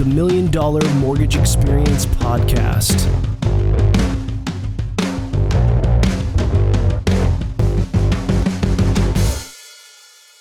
the $1 Million Mortgage Experience podcast.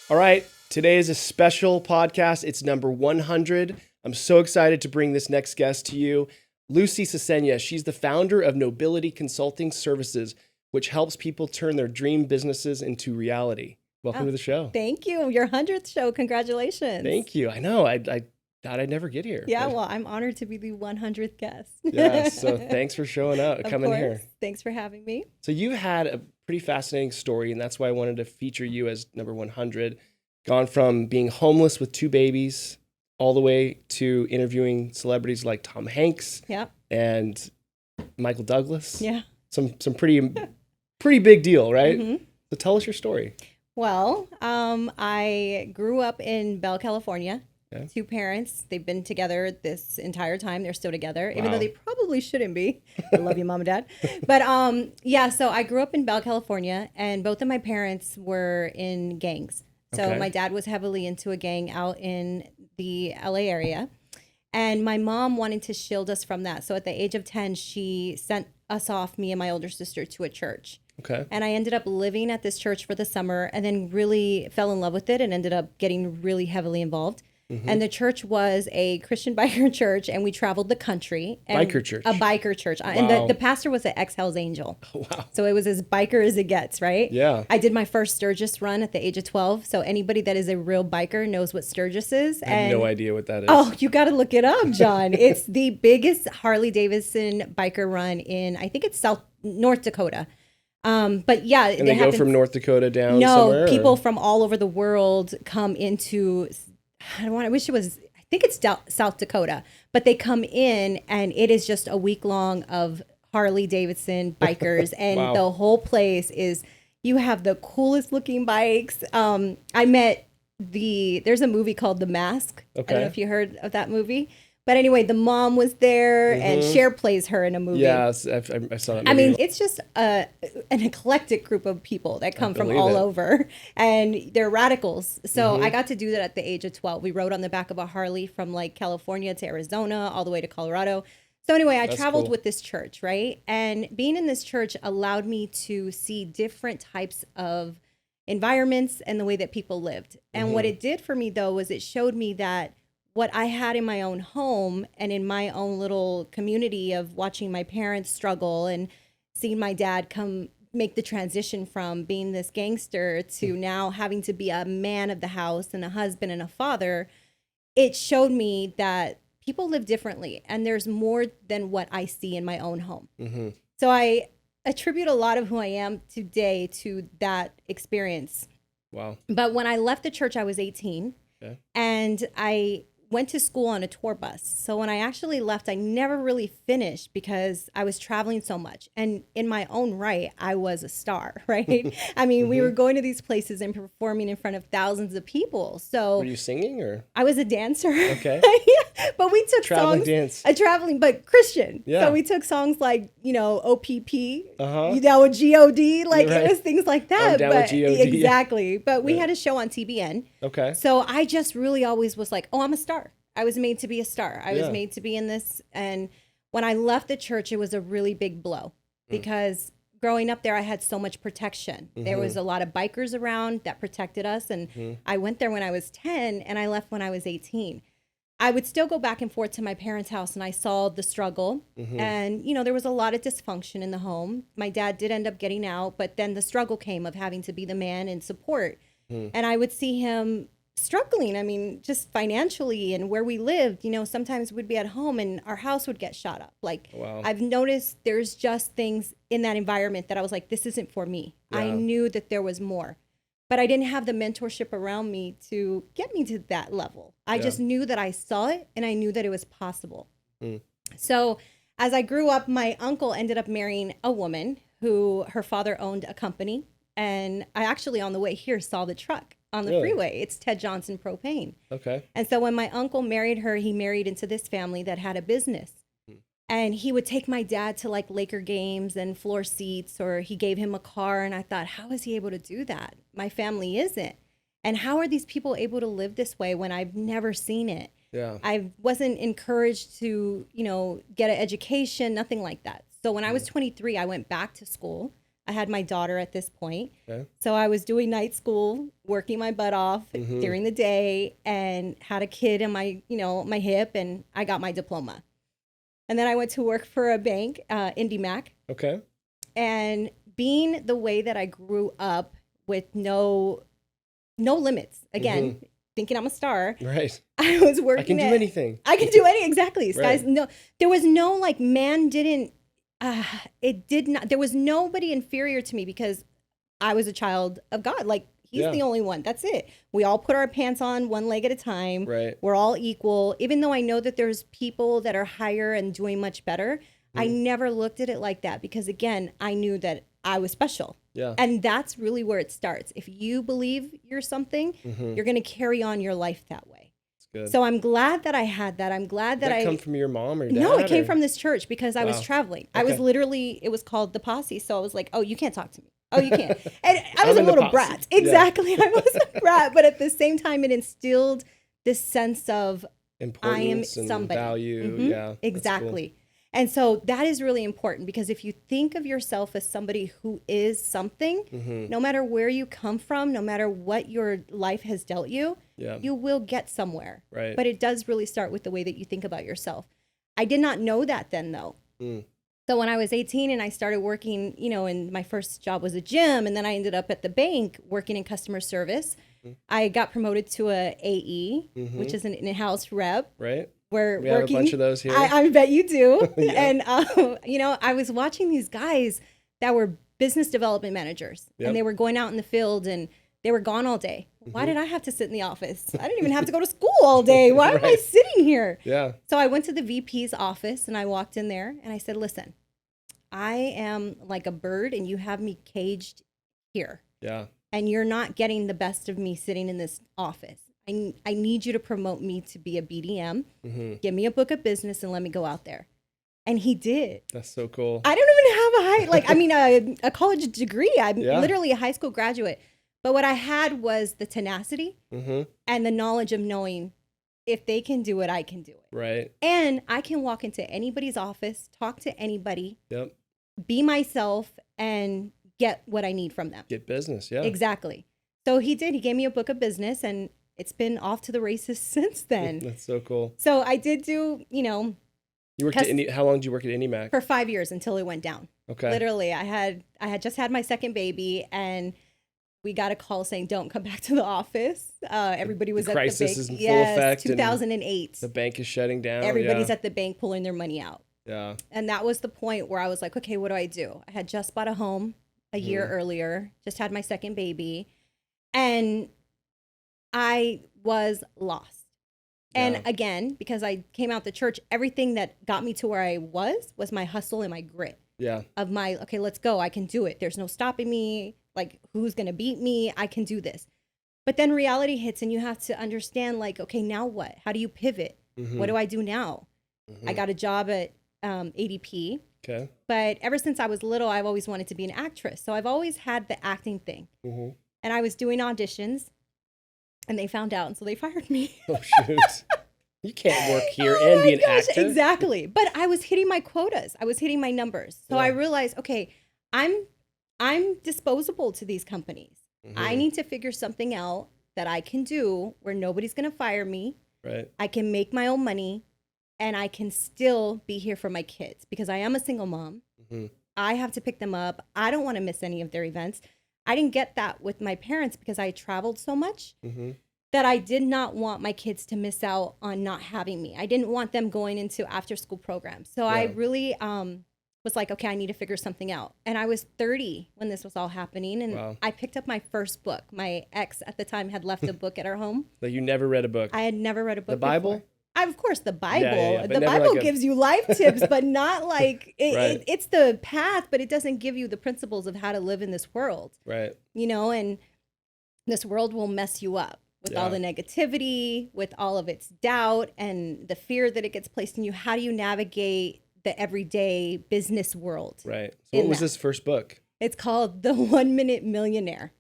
All right, today is a special podcast. It's number 100. I'm so excited to bring this next guest to you. Lucee Cesena. She's the founder of Nobility Consulting Services, which helps people turn their dream businesses into reality. Welcome to the show. Thank you. Your 100th show. Congratulations. Thank you. I know. I thought I'd never get here. Yeah, well, I'm honored to be the 100th guest. Yes. So thanks for showing up, coming here. Thanks for having me. So you had a pretty fascinating story, and that's why I wanted to feature you as number 100. Gone from being homeless with 2 babies all the way to interviewing celebrities like Tom Hanks and Michael Douglas. Yeah. Some pretty big deal, right? Mm-hmm. So tell us your story. Well, I grew up in Bell, California. Yeah. 2 parents. They've been together this entire time. They're still together, even though they probably shouldn't be. I love you, Mom and Dad. But so I grew up in Bell, California, and both of my parents were in gangs. So my dad was heavily into a gang out in the LA area. And my mom wanted to shield us from that. So at the age of 10, she sent us off, me and my older sister, to a church. Okay. And I ended up living at this church for the summer and then really fell in love with it and ended up getting really heavily involved. Mm-hmm. And the church was a Christian biker church, and we traveled the country. Biker church. A biker church. Wow. And the pastor was an ex-Hell's Angel. Wow. So it was as biker as it gets, right? Yeah. I did my first Sturgis run at the age of 12. So anybody that is a real biker knows what Sturgis is. I have no idea what that is. Oh, you got to look it up, John. It's the biggest Harley Davidson biker run in, I think it's North Dakota. But yeah. And they go from North Dakota down somewhere? No, people from all over the world come into... I think it's South Dakota, but they come in and it is just a week long of Harley Davidson bikers. And Wow. The whole place is, you have the coolest looking bikes. There's a movie called The Mask. Okay. I don't know if you heard of that movie. But anyway, the mom was there, and Cher plays her in a movie. Yeah, I saw that movie. I mean, it's just an eclectic group of people that come from all over, and they're radicals. So I got to do that at the age of 12. We rode on the back of a Harley from like California to Arizona, all the way to Colorado. So anyway, I traveled with this church, right? And being in this church allowed me to see different types of environments and the way that people lived. And what it did for me, though, was it showed me that what I had in my own home and in my own little community of watching my parents struggle and seeing my dad come make the transition from being this gangster to now having to be a man of the house and a husband and a father, it showed me that people live differently and there's more than what I see in my own home. Mm-hmm. So I attribute a lot of who I am today to that experience. Wow. But when I left the church, I was 18 and I went to school on a tour bus. So when I actually left, I never really finished because I was traveling so much. And in my own right, I was a star, right? I mean, we were going to these places and performing in front of thousands of people. So were you singing or? I was a dancer. Okay. Yeah, but we took traveling songs. Dance. Traveling, but Christian. Yeah. So we took songs like, OPP, you down with G-O-D, like it was things like that. I'm down with G-O-D. Exactly. But we had a show on TBN. Okay. So I just really always was like, oh, I'm a star. I was made to be a star. I was made to be in this. And when I left the church, it was a really big blow because growing up there, I had so much protection. There was a lot of bikers around that protected us. And I went there when I was 10 and I left when I was 18. I would still go back and forth to my parents' house and I saw the struggle. And, there was a lot of dysfunction in the home. My dad did end up getting out, but then the struggle came of having to be the man and support. And I would see him struggling. I mean, just financially and where we lived, sometimes we'd be at home and our house would get shot up. Like, wow. I've noticed there's just things in that environment that I was like, this isn't for me. Yeah. I knew that there was more, but I didn't have the mentorship around me to get me to that level. I just knew that I saw it and I knew that it was possible. So as I grew up, my uncle ended up marrying a woman who her father owned a company. And I actually, on the way here, saw the truck on the freeway. It's Ted Johnson Propane. Okay. And so when my uncle married her, he married into this family that had a business. And he would take my dad to like Laker games and floor seats, or he gave him a car. And I thought, how is he able to do that? My family isn't. And how are these people able to live this way when I've never seen it? Yeah. I wasn't encouraged to, get an education, nothing like that. So when I was 23, I went back to school. I had my daughter at this point. Okay. So I was doing night school, working my butt off during the day, and had a kid in my, my hip, and I got my diploma. And then I went to work for a bank, IndyMac. Okay. And being the way that I grew up with no limits, again, thinking I'm a star. Right. I was working. I can do anything. I can do any exactly. Right. No, there was no like man didn't. It did not. There was nobody inferior to me because I was a child of God. Like he's the only one. That's it. We all put our pants on one leg at a time. Right. We're all equal. Even though I know that there's people that are higher and doing much better, I never looked at it like that because again, I knew that I was special. Yeah. And that's really where it starts. If you believe you're something, you're going to carry on your life that way. That's good. So I'm glad that I had that. I'm glad that Did that come from your mom or dad? No, it came from this church because I was traveling. Okay. I was literally, it was called the Posse. So I was like, oh, you can't talk to me. Oh, you can't. And I was a little brat. Exactly. Yeah. I was a brat. But at the same time, it instilled this sense of importance I am somebody. And value. Yeah. Exactly. Cool. And so that is really important because if you think of yourself as somebody who is something, no matter where you come from, no matter what your life has dealt you, you will get somewhere. Right. But it does really start with the way that you think about yourself. I did not know that then, though. So when I was 18 and I started working, and my first job was a gym, and then I ended up at the bank working in customer service. I got promoted to a AE, which is an in-house rep. Right. We're we working. Have a bunch of those here. I bet you do. And, I was watching these guys that were business development managers and they were going out in the field and they were gone all day. Why did I have to sit in the office? I didn't even have to go to school all day. Why am I sitting here? Yeah. So I went to the VP's office and I walked in there and I said, listen, I am like a bird and you have me caged here. Yeah. And you're not getting the best of me sitting in this office. I need you to promote me to be a BDM. Give me a book of business and let me go out there. And he did. That's so cool. I don't even have a college degree. I'm literally a high school graduate. But what I had was the tenacity and the knowledge of knowing if they can do it, I can do it. Right. And I can walk into anybody's office, talk to anybody, Yep. be myself, and get what I need from them. Get business, yeah. Exactly. So he did. He gave me a book of business, and it's been off to the races since then. That's so cool. So I did do, You worked at how long did you work at IndyMac? For 5 years until it went down. Okay. Literally, I had just had my second baby, and we got a call saying, "Don't come back to the office." Everybody was the at the bank. Crisis is in full effect. 2008. The bank is shutting down. Everybody's at the bank pulling their money out. Yeah. And that was the point where I was like, okay, what do I do? I had just bought a home a year earlier, just had my second baby, and I was lost. And again, because I came out the church, everything that got me to where I was my hustle and my grit. Yeah. Of my, okay, let's go. I can do it. There's no stopping me. Like, who's going to beat me? I can do this. But then reality hits and you have to understand, like, okay, now what? How do you pivot? What do I do now? I got a job at ADP. Okay. But ever since I was little, I've always wanted to be an actress. So I've always had the acting thing. And I was doing auditions and they found out. And so they fired me. Oh, shoot. You can't work here and be an actor. Exactly. But I was hitting my quotas. I was hitting my numbers. So I realized, okay, I'm disposable to these companies. I need to figure something out that I can do where nobody's going to fire me. Right. I can make my own money and I can still be here for my kids because I am a single mom. I have to pick them up. I don't want to miss any of their events. I didn't get that with my parents because I traveled so much that I did not want my kids to miss out on not having me. I didn't want them going into after school programs. So I really was like, okay, I need to figure something out. And I was 30 when this was all happening. And I picked up my first book. My ex at the time had left a book at our home. Like you never read a book? I had never read a book The Bible? before. Of course, the Bible. Yeah. The Bible gives you life tips, but not like, it's the path, but it doesn't give you the principles of how to live in this world. Right. You know, and this world will mess you up with all the negativity, with all of its doubt and the fear that it gets placed in you. How do you navigate the everyday business world? Right. So what was this first book? It's called The 1 Minute Millionaire.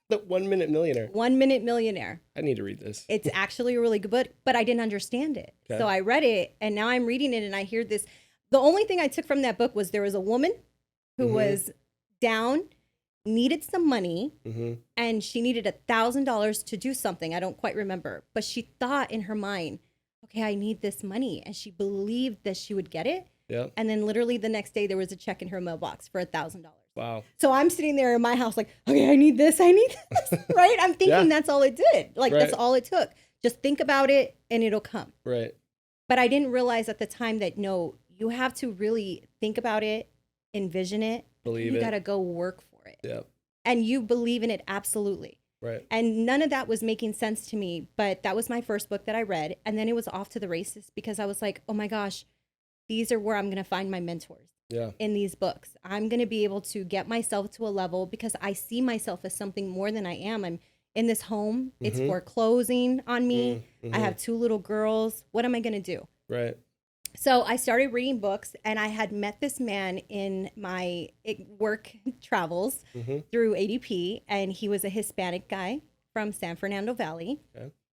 The 1 Minute Millionaire. 1 Minute Millionaire. I need to read this. It's actually a really good book, but I didn't understand it. Okay. So I read it, and now I'm reading it, and I hear this. The only thing I took from that book was there was a woman who was down, needed some money, and she needed $1,000 to do something. I don't quite remember, but she thought in her mind, okay, I need this money. And she believed that she would get it. Yeah. And then literally the next day there was a check in her mailbox for $1,000. Wow. So I'm sitting there in my house like, okay, I need this, right? I'm thinking that's all it did. Like that's all it took. Just think about it and it'll come. Right. But I didn't realize at the time that no, you have to really think about it, envision it. Believe you it. got to go work for it. Yeah. And you believe in it absolutely. Right. And none of that was making sense to me, but that was my first book that I read. And then it was off to the races because I was like, oh my gosh, these are where I'm going to find my mentors in these books. I'm going to be able to get myself to a level because I see myself as something more than I am. I'm in this home. It's foreclosing on me. I have 2 little girls. What am I going to do? Right. So I started reading books, and I had met this man in my work travels through ADP, and he was a Hispanic guy from San Fernando Valley,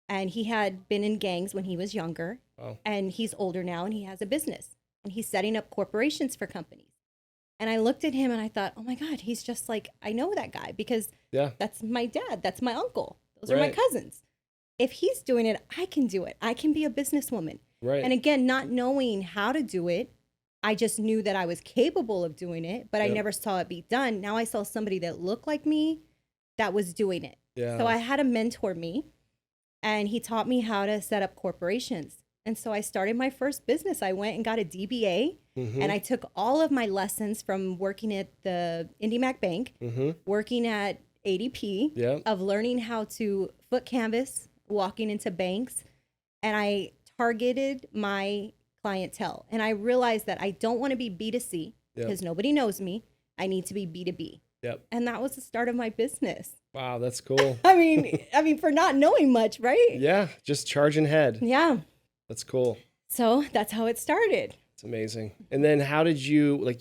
and he had been in gangs when he was younger, and he's older now, and he has a business, and he's setting up corporations for companies. And I looked at him, and I thought, oh my God, he's just like, I know that guy because that's my dad, that's my uncle, those are my cousins. If he's doing it, I can do it. I can be a businesswoman. Right. And again, not knowing how to do it, I just knew that I was capable of doing it, but I never saw it be done. Now I saw somebody that looked like me that was doing it. Yeah. So I had a mentor me, and he taught me how to set up corporations. And so I started my first business. I went and got a DBA, and I took all of my lessons from working at the IndyMac Bank, working at ADP, of learning how to foot canvas, walking into banks, and I targeted my clientele. And I realized that I don't want to be B2C because nobody knows me. I need to be B2B. Yep. And that was the start of my business. Wow, that's cool. I mean, for not knowing much, right? Yeah, just charging head. Yeah. That's cool. So that's how it started. It's amazing. And then how did you,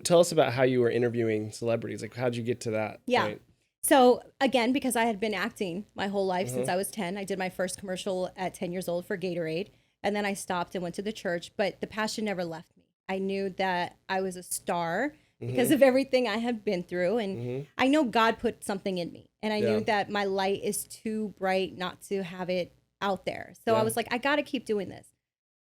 tell us about how you were interviewing celebrities. Like, how'd you get to that? Yeah. Point? So again, because I had been acting my whole life since I was 10, I did my first commercial at 10 years old for Gatorade. And then I stopped and went to the church, but the passion never left me. I knew that I was a star because of everything I had been through. And I know God put something in me. And I knew that my light is too bright not to have it out there. So I was like, I got to keep doing this.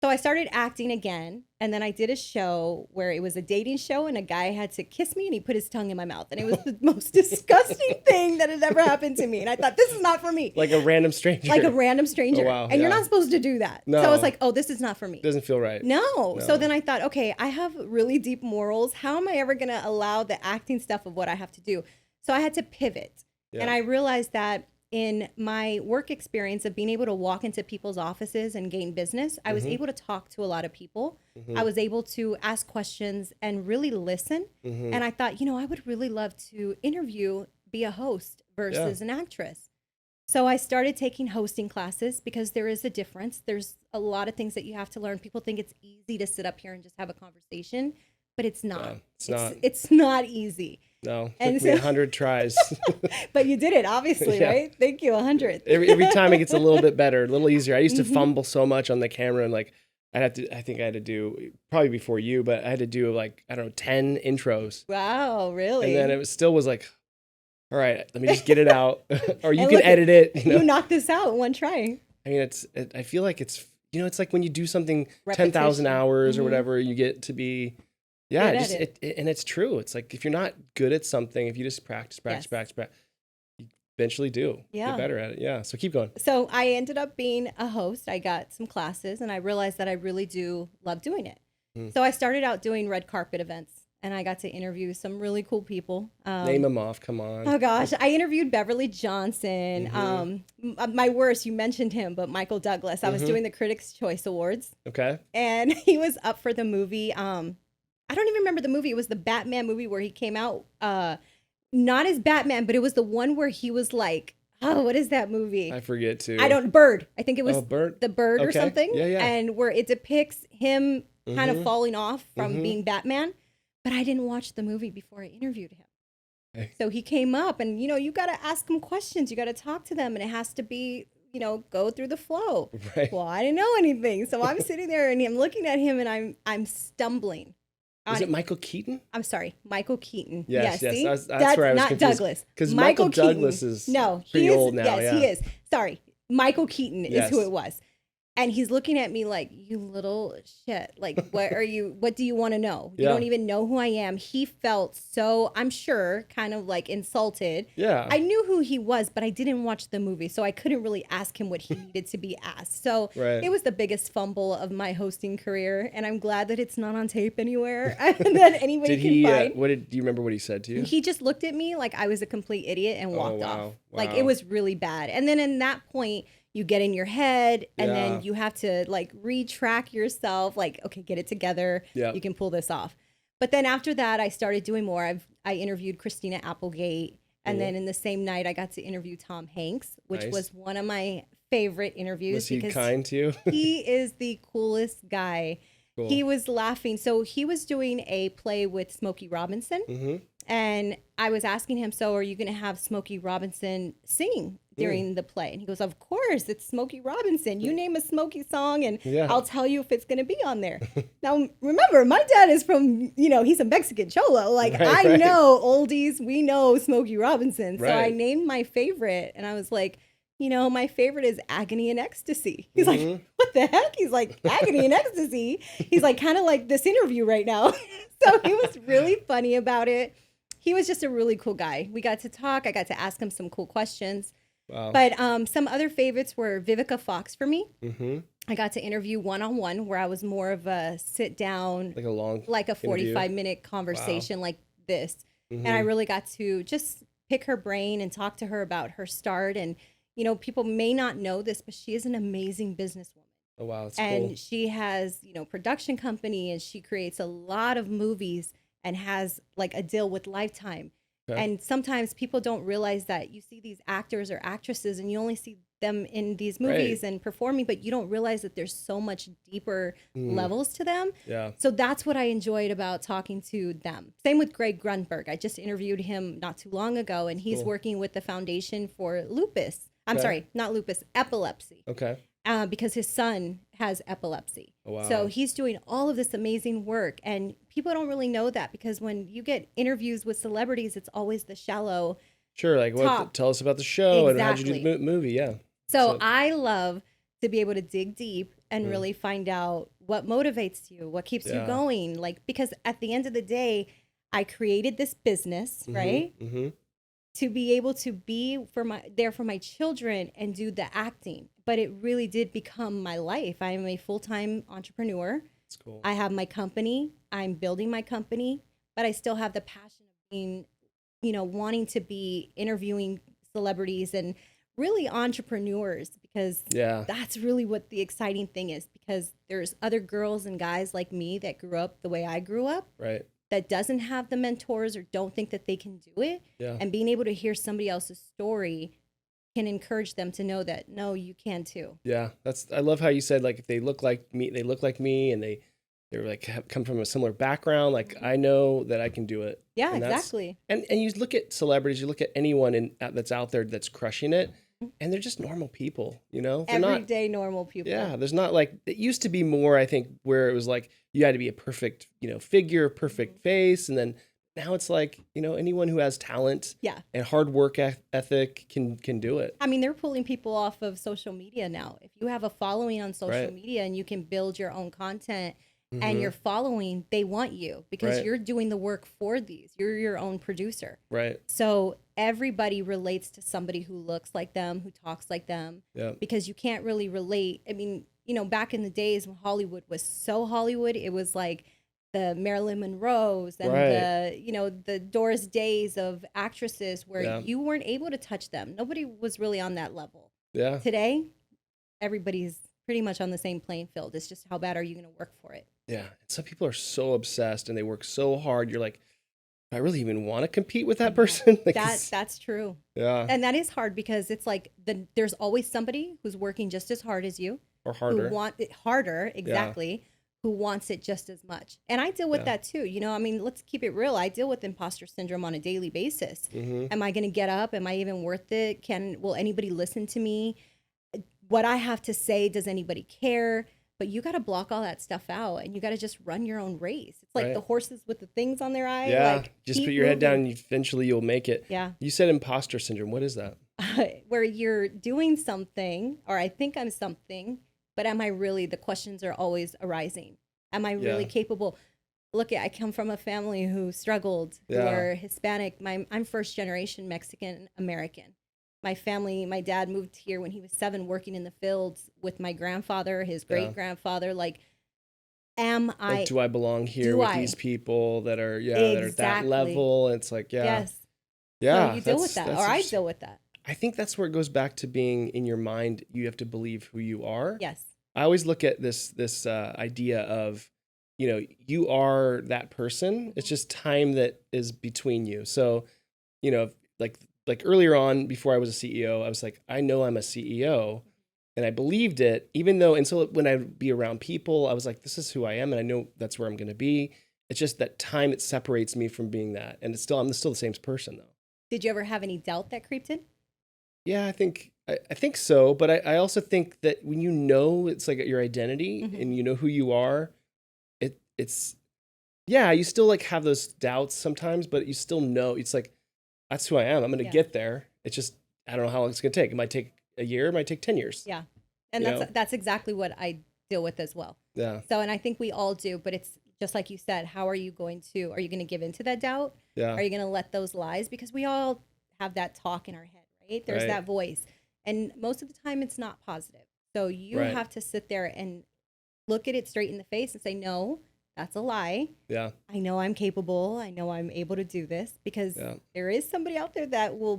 So I started acting again, and then I did a show where it was a dating show, and a guy had to kiss me, and he put his tongue in my mouth, and it was the most disgusting thing that had ever happened to me. And I thought, this is not for me. Like a random stranger. Like a random stranger. Oh, wow. And you're not supposed to do that. No. So I was like, oh, this is not for me. Doesn't feel right. No. So then I thought, okay, I have really deep morals. How am I ever going to allow the acting stuff of what I have to do? So I had to pivot. Yeah. And I realized that in my work experience of being able to walk into people's offices and gain business, I was able to talk to a lot of people. I was able to ask questions and really listen. And I thought, I would really love to interview, be a host versus an actress. So I started taking hosting classes because there is a difference. There's a lot of things that you have to learn. People think it's easy to sit up here and just have a conversation, but it's not. It's not easy. No, took me 100 tries. But you did it, obviously, right? Thank you, 100. Every time it gets a little bit better, a little easier. I used to fumble so much on the camera, and I think I had to do, probably before you, but I had to do 10 intros. Wow, really? And then it still was like, all right, let me just get it out. Or you can edit it. You knocked this out in one try. I mean, I feel like it's like when you do something 10,000 hours or whatever, you get to be... Yeah, and it's true. It's like if you're not good at something, if you just practice, you eventually do get better at it. Yeah, so keep going. So I ended up being a host. I got some classes, and I realized that I really do love doing it. So I started out doing red carpet events, and I got to interview some really cool people. Name them off, come on. Oh gosh, I interviewed Beverly Johnson. My worst, you mentioned him, but Michael Douglas. I was doing the Critics' Choice Awards. Okay. And he was up for the movie. I don't even remember the movie. It was the Batman movie where he came out, not as Batman, but it was the one where he was like, oh, what is that movie? I forget too. Bird. I think it was Bird? The Bird or something. Yeah. And where it depicts him kind of falling off from being Batman. But I didn't watch the movie before I interviewed him. Okay. So he came up and, you got to ask him questions. You got to talk to them and it has to be, go through the flow. Right. Well, I didn't know anything. So I'm sitting there and I'm looking at him and I'm stumbling. Was it Michael Keaton? I'm sorry, Michael Keaton. Yes. See? That's where I was not confused. Douglas. Because Michael Douglas is pretty old now. Yes, he is. Sorry, Michael Keaton is who it was. And he's looking at me like, you little shit. Like, what do you want to know? You don't even know who I am. He felt so, I'm sure, kind of like insulted. Yeah. I knew who he was, but I didn't watch the movie. So I couldn't really ask him what he needed to be asked. So it was the biggest fumble of my hosting career. And I'm glad that it's not on tape anywhere that anybody can find. Do you remember what he said to you? He just looked at me like I was a complete idiot and walked off. Like, it was really bad. And then in that point, you get in your head and then you have to like retrack yourself. Like, okay, get it together. Yeah. You can pull this off. But then after that, I started doing more. I interviewed Christina Applegate. And then in the same night, I got to interview Tom Hanks, which was one of my favorite interviews. Was he kind to you? He is the coolest guy. Cool. He was laughing. So he was doing a play with Smokey Robinson. Mm-hmm. And I was asking him, so are you going to have Smokey Robinson sing during the play? And he goes, of course, it's Smokey Robinson. You name a Smokey song and I'll tell you if it's going to be on there. Now, remember, my dad is from, he's a Mexican cholo. Like, I know oldies. We know Smokey Robinson. So I named my favorite and I was like, my favorite is Agony and Ecstasy. He's like, what the heck? He's like, Agony and Ecstasy. He's like, kind of like this interview right now. So he was really funny about it. He was just a really cool guy. We got to talk. I got to ask him some cool questions. Wow. But some other favorites were Vivica Fox for me. Mm-hmm. I got to interview one-on-one where I was more of a sit down, like a 45-minute conversation like this. Mm-hmm. And I really got to just pick her brain and talk to her about her start. And, people may not know this, but she is an amazing businesswoman. Oh, wow. That's and cool. She has, production company and she creates a lot of movies and has like a deal with Lifetime. Okay. And sometimes people don't realize that you see these actors or actresses and you only see them in these movies and performing, but you don't realize that there's so much deeper levels to them. Yeah. So that's what I enjoyed about talking to them. Same with Greg Grunberg. I just interviewed him not too long ago and he's working with the Foundation for Lupus. I'm sorry, not lupus, epilepsy. Okay. Because his son has epilepsy. Oh, wow. So he's doing all of this amazing work. And people don't really know that because when you get interviews with celebrities, it's always the shallow. Sure. Like, tell us about the show and how'd you do the movie? Yeah. So I love to be able to dig deep and really find out what motivates you, what keeps you going. Like, because at the end of the day, I created this business, right? Mm-hmm. To be able to be there for my children and do the acting. But it really did become my life. I am a full-time entrepreneur. That's cool. I have my company. I'm building my company, but I still have the passion of being, wanting to be interviewing celebrities and really entrepreneurs because that's really what the exciting thing is because there's other girls and guys like me that grew up the way I grew up. Right. That doesn't have the mentors or don't think that they can do it. Yeah. And being able to hear somebody else's story can encourage them to know that, no, you can too. Yeah. I love how you said, like, if they look like me, and they're like, come from a similar background. Like, I know that I can do it. Yeah, exactly. And you look at celebrities, you look at anyone that's out there that's crushing it. And they're just normal people, They're everyday normal people. Yeah, there's not like, it used to be more, I think, where it was like, you had to be a perfect, figure, perfect face. And then now it's like, anyone who has talent and hard work ethic can do it. I mean, they're pulling people off of social media now. If you have a following on social media and you can build your own content and your following, they want you because you're doing the work for these. You're your own producer. Right. So everybody relates to somebody who looks like them, who talks like them, because you can't really relate. I mean, back in the days when Hollywood was so Hollywood, it was like the Marilyn Monroes and the Doris Days of actresses where you weren't able to touch them. Nobody was really on that level. Yeah. Today, everybody's pretty much on the same playing field. It's just how bad are you going to work for it? Yeah. Some people are so obsessed and they work so hard. You're like, do I really even want to compete with that person? Like, that's true. Yeah. And that is hard because it's like there's always somebody who's working just as hard as you. Or harder. Who want it harder, exactly. who wants it just as much. And I deal with that too. You know, I mean, let's keep it real. I deal with imposter syndrome on a daily basis. Am I going to get up? Am I even worth it? Will anybody listen to me? What I have to say, does anybody care? But you got to block all that stuff out, and you got to just run your own race. It's like the horses with the things on their eye. Yeah, like, just put your head down and eventually you'll make it. Yeah. You said imposter syndrome. What is that? Where you're doing something, or I think I'm something, but am I really? The questions are always arising. Am I really capable? Look, I come from a family who struggled, who are Hispanic. I'm first generation Mexican American. My family, my dad moved here when he was 7, working in the fields with my grandfather, his great grandfather. Like, do I belong here with these people that are that are at that level? And it's like, yes. Yeah. So you deal with that, or I deal with that. I think that's where it goes back to being in your mind. You have to believe who you are. Yes. I always look at this idea of, you are that person. It's just time that is between you. So, like earlier on, before I was a CEO, I was like, I know I'm a CEO, and I believed it, even though, and so when I'd be around people, I was like, this is who I am, and I know that's where I'm going to be. It's just that time, it separates me from being that. And I'm still the same person though. Did you ever have any doubt that creeped in? Yeah, I think so. But I also think that when it's like your identity and you know who you are, it's you still like have those doubts sometimes, but you still know it's like, that's who I am. I'm going to get there. It's just, I don't know how long it's going to take. It might take a year. It might take 10 years. Yeah. And that's exactly what I deal with as well. Yeah. So, and I think we all do, but it's just like you said, are you going to give into that doubt? Yeah. Are you going to let those lies? Because we all have that talk in our head, right? There's that voice. And most of the time it's not positive. So you have to sit there and look at it straight in the face and say, no, that's a lie. Yeah. I know I'm capable. I know I'm able to do this, because there is somebody out there that will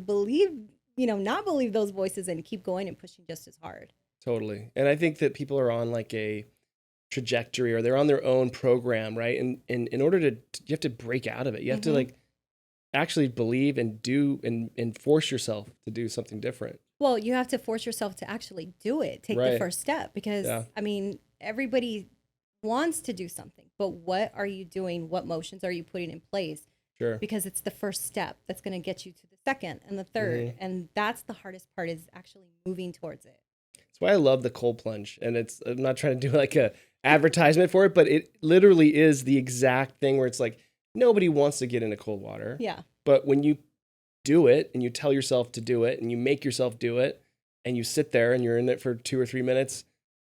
not believe those voices and keep going and pushing just as hard. Totally. And I think that people are on like a trajectory, or they're on their own program, right? And in order you have to break out of it. You have to like actually believe and do and force yourself to do something different. Well, you have to force yourself to actually do it. Take the first step, because I mean, everybody wants to do something, but what are you doing? What motions are you putting in place? Sure. Because it's the first step that's going to get you to the second and the third. And that's the hardest part, is actually moving towards it. That's why I love the Cold Plunge. And I'm not trying to do like a advertisement for it, but it literally is the exact thing where it's like, nobody wants to get into cold water. Yeah. But when you do it and you tell yourself to do it and you make yourself do it and you sit there and you're in it for 2 or 3 minutes,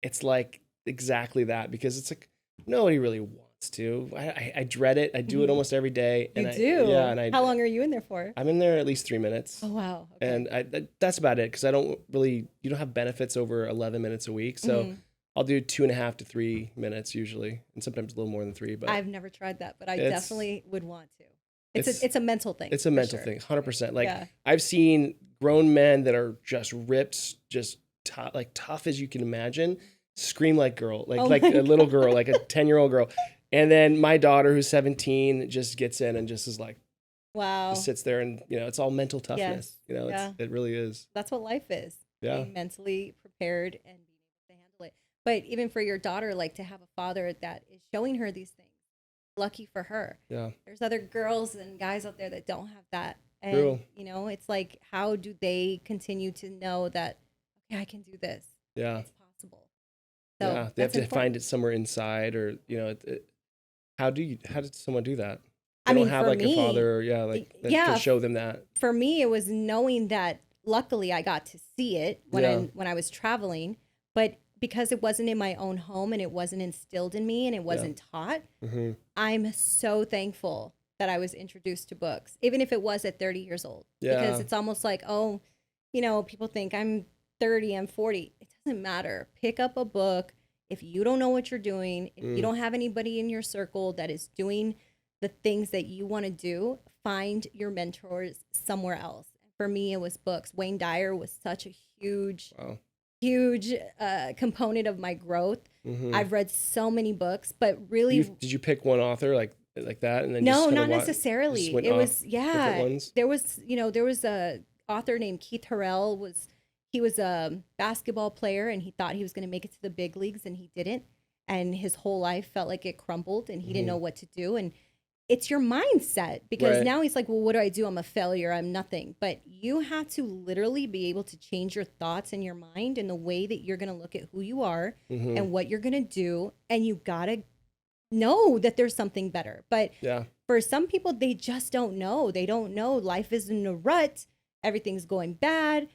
it's like exactly that, because it's like nobody really wants to. I dread it. I do it almost every day. And you do? Yeah. And how long are you in there for? I'm in there at least 3 minutes. Oh, wow. Okay. And that's about it, because you don't have benefits over 11 minutes a week. So I'll do 2.5 to 3 minutes usually, and sometimes a little more than 3. But I've never tried that, but I definitely would want to. It's a mental thing. It's a mental thing, 100%. Like I've seen grown men that are just ripped, just tough as you can imagine, scream like a little girl, like a 10-year-old girl. And then my daughter, who's 17, just gets in and just is like, wow, just sits there, and it's all mental toughness. It really is. That's what life is. Yeah. Being mentally prepared and being able to handle it. But even for your daughter, like, to have a father that is showing her these things, lucky for her. Yeah. There's other girls and guys out there that don't have that. And, True. It's like, how do they continue to know that, okay, I can do this? Yeah. It's possible. So they have to find it somewhere inside, or, how did someone do that? They don't have like a father, to show them that. For me, it was knowing that, luckily I got to see it when I was traveling, but because it wasn't in my own home and it wasn't instilled in me and it wasn't taught, I'm so thankful that I was introduced to books, even if it was at 30 years old. Yeah. Because it's almost like, people think I'm 30, I'm 40. It doesn't matter. Pick up a book. If you don't know what you're doing, if you don't have anybody in your circle that is doing the things that you want to do, find your mentors somewhere else. For me, it was books. Wayne Dyer was such a huge component of my growth. I've read so many books, but really, did you pick one author like that, and then no, not necessarily. It was ones? There was a author named Keith Harrell. He was a basketball player, and he thought he was going to make it to the big leagues, and he didn't. and his whole life felt like it crumbled and he didn't know what to do. And it's your mindset, because now he's like, well, what do I do? I'm a failure. I'm nothing. But you have to literally be able to change your thoughts and your mind and the way that you're going to look at who you are and what you're going to do. And you got to know that there's something better. But for some people, they just don't know. They don't know. Life is in a rut. Everything's going bad.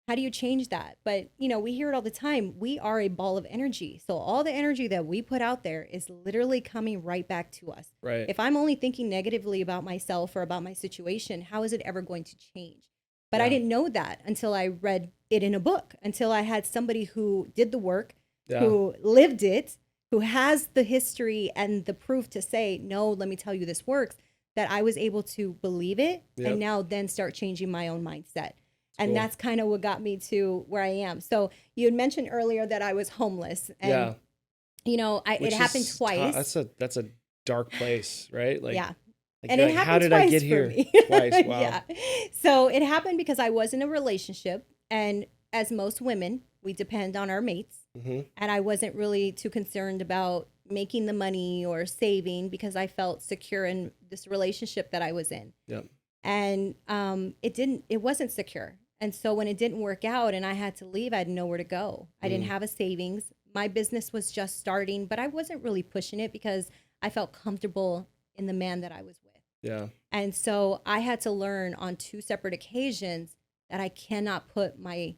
How do you change that? But, you know, we hear it all the time. We are a ball of energy. So all the energy that we put out there is literally coming right back to us. Right. If I'm only thinking negatively about myself or about my situation, how is it ever going to change? But I didn't know that until I read it in a book, until I had somebody who did the work, who lived it, who has the history and the proof to say, no, let me tell you this works, that I was able to believe it and now then start changing my own mindset. And that's kind of what got me to where I am. So you had mentioned earlier that I was homeless. And, you know, it happened twice. That's a dark place, right? Like, Like, and it happened how did I get here? Twice. Wow. So it happened because I was in a relationship. And as most women, we depend on our mates. And I wasn't really too concerned about making the money or saving because I felt secure in this relationship that I was in. And it wasn't secure. And so when it didn't work out and I had to leave, I had nowhere to go. I didn't have a savings. My business was just starting, but I wasn't really pushing it because I felt comfortable in the man that I was with. And so I had to learn on 2 separate occasions that I cannot put my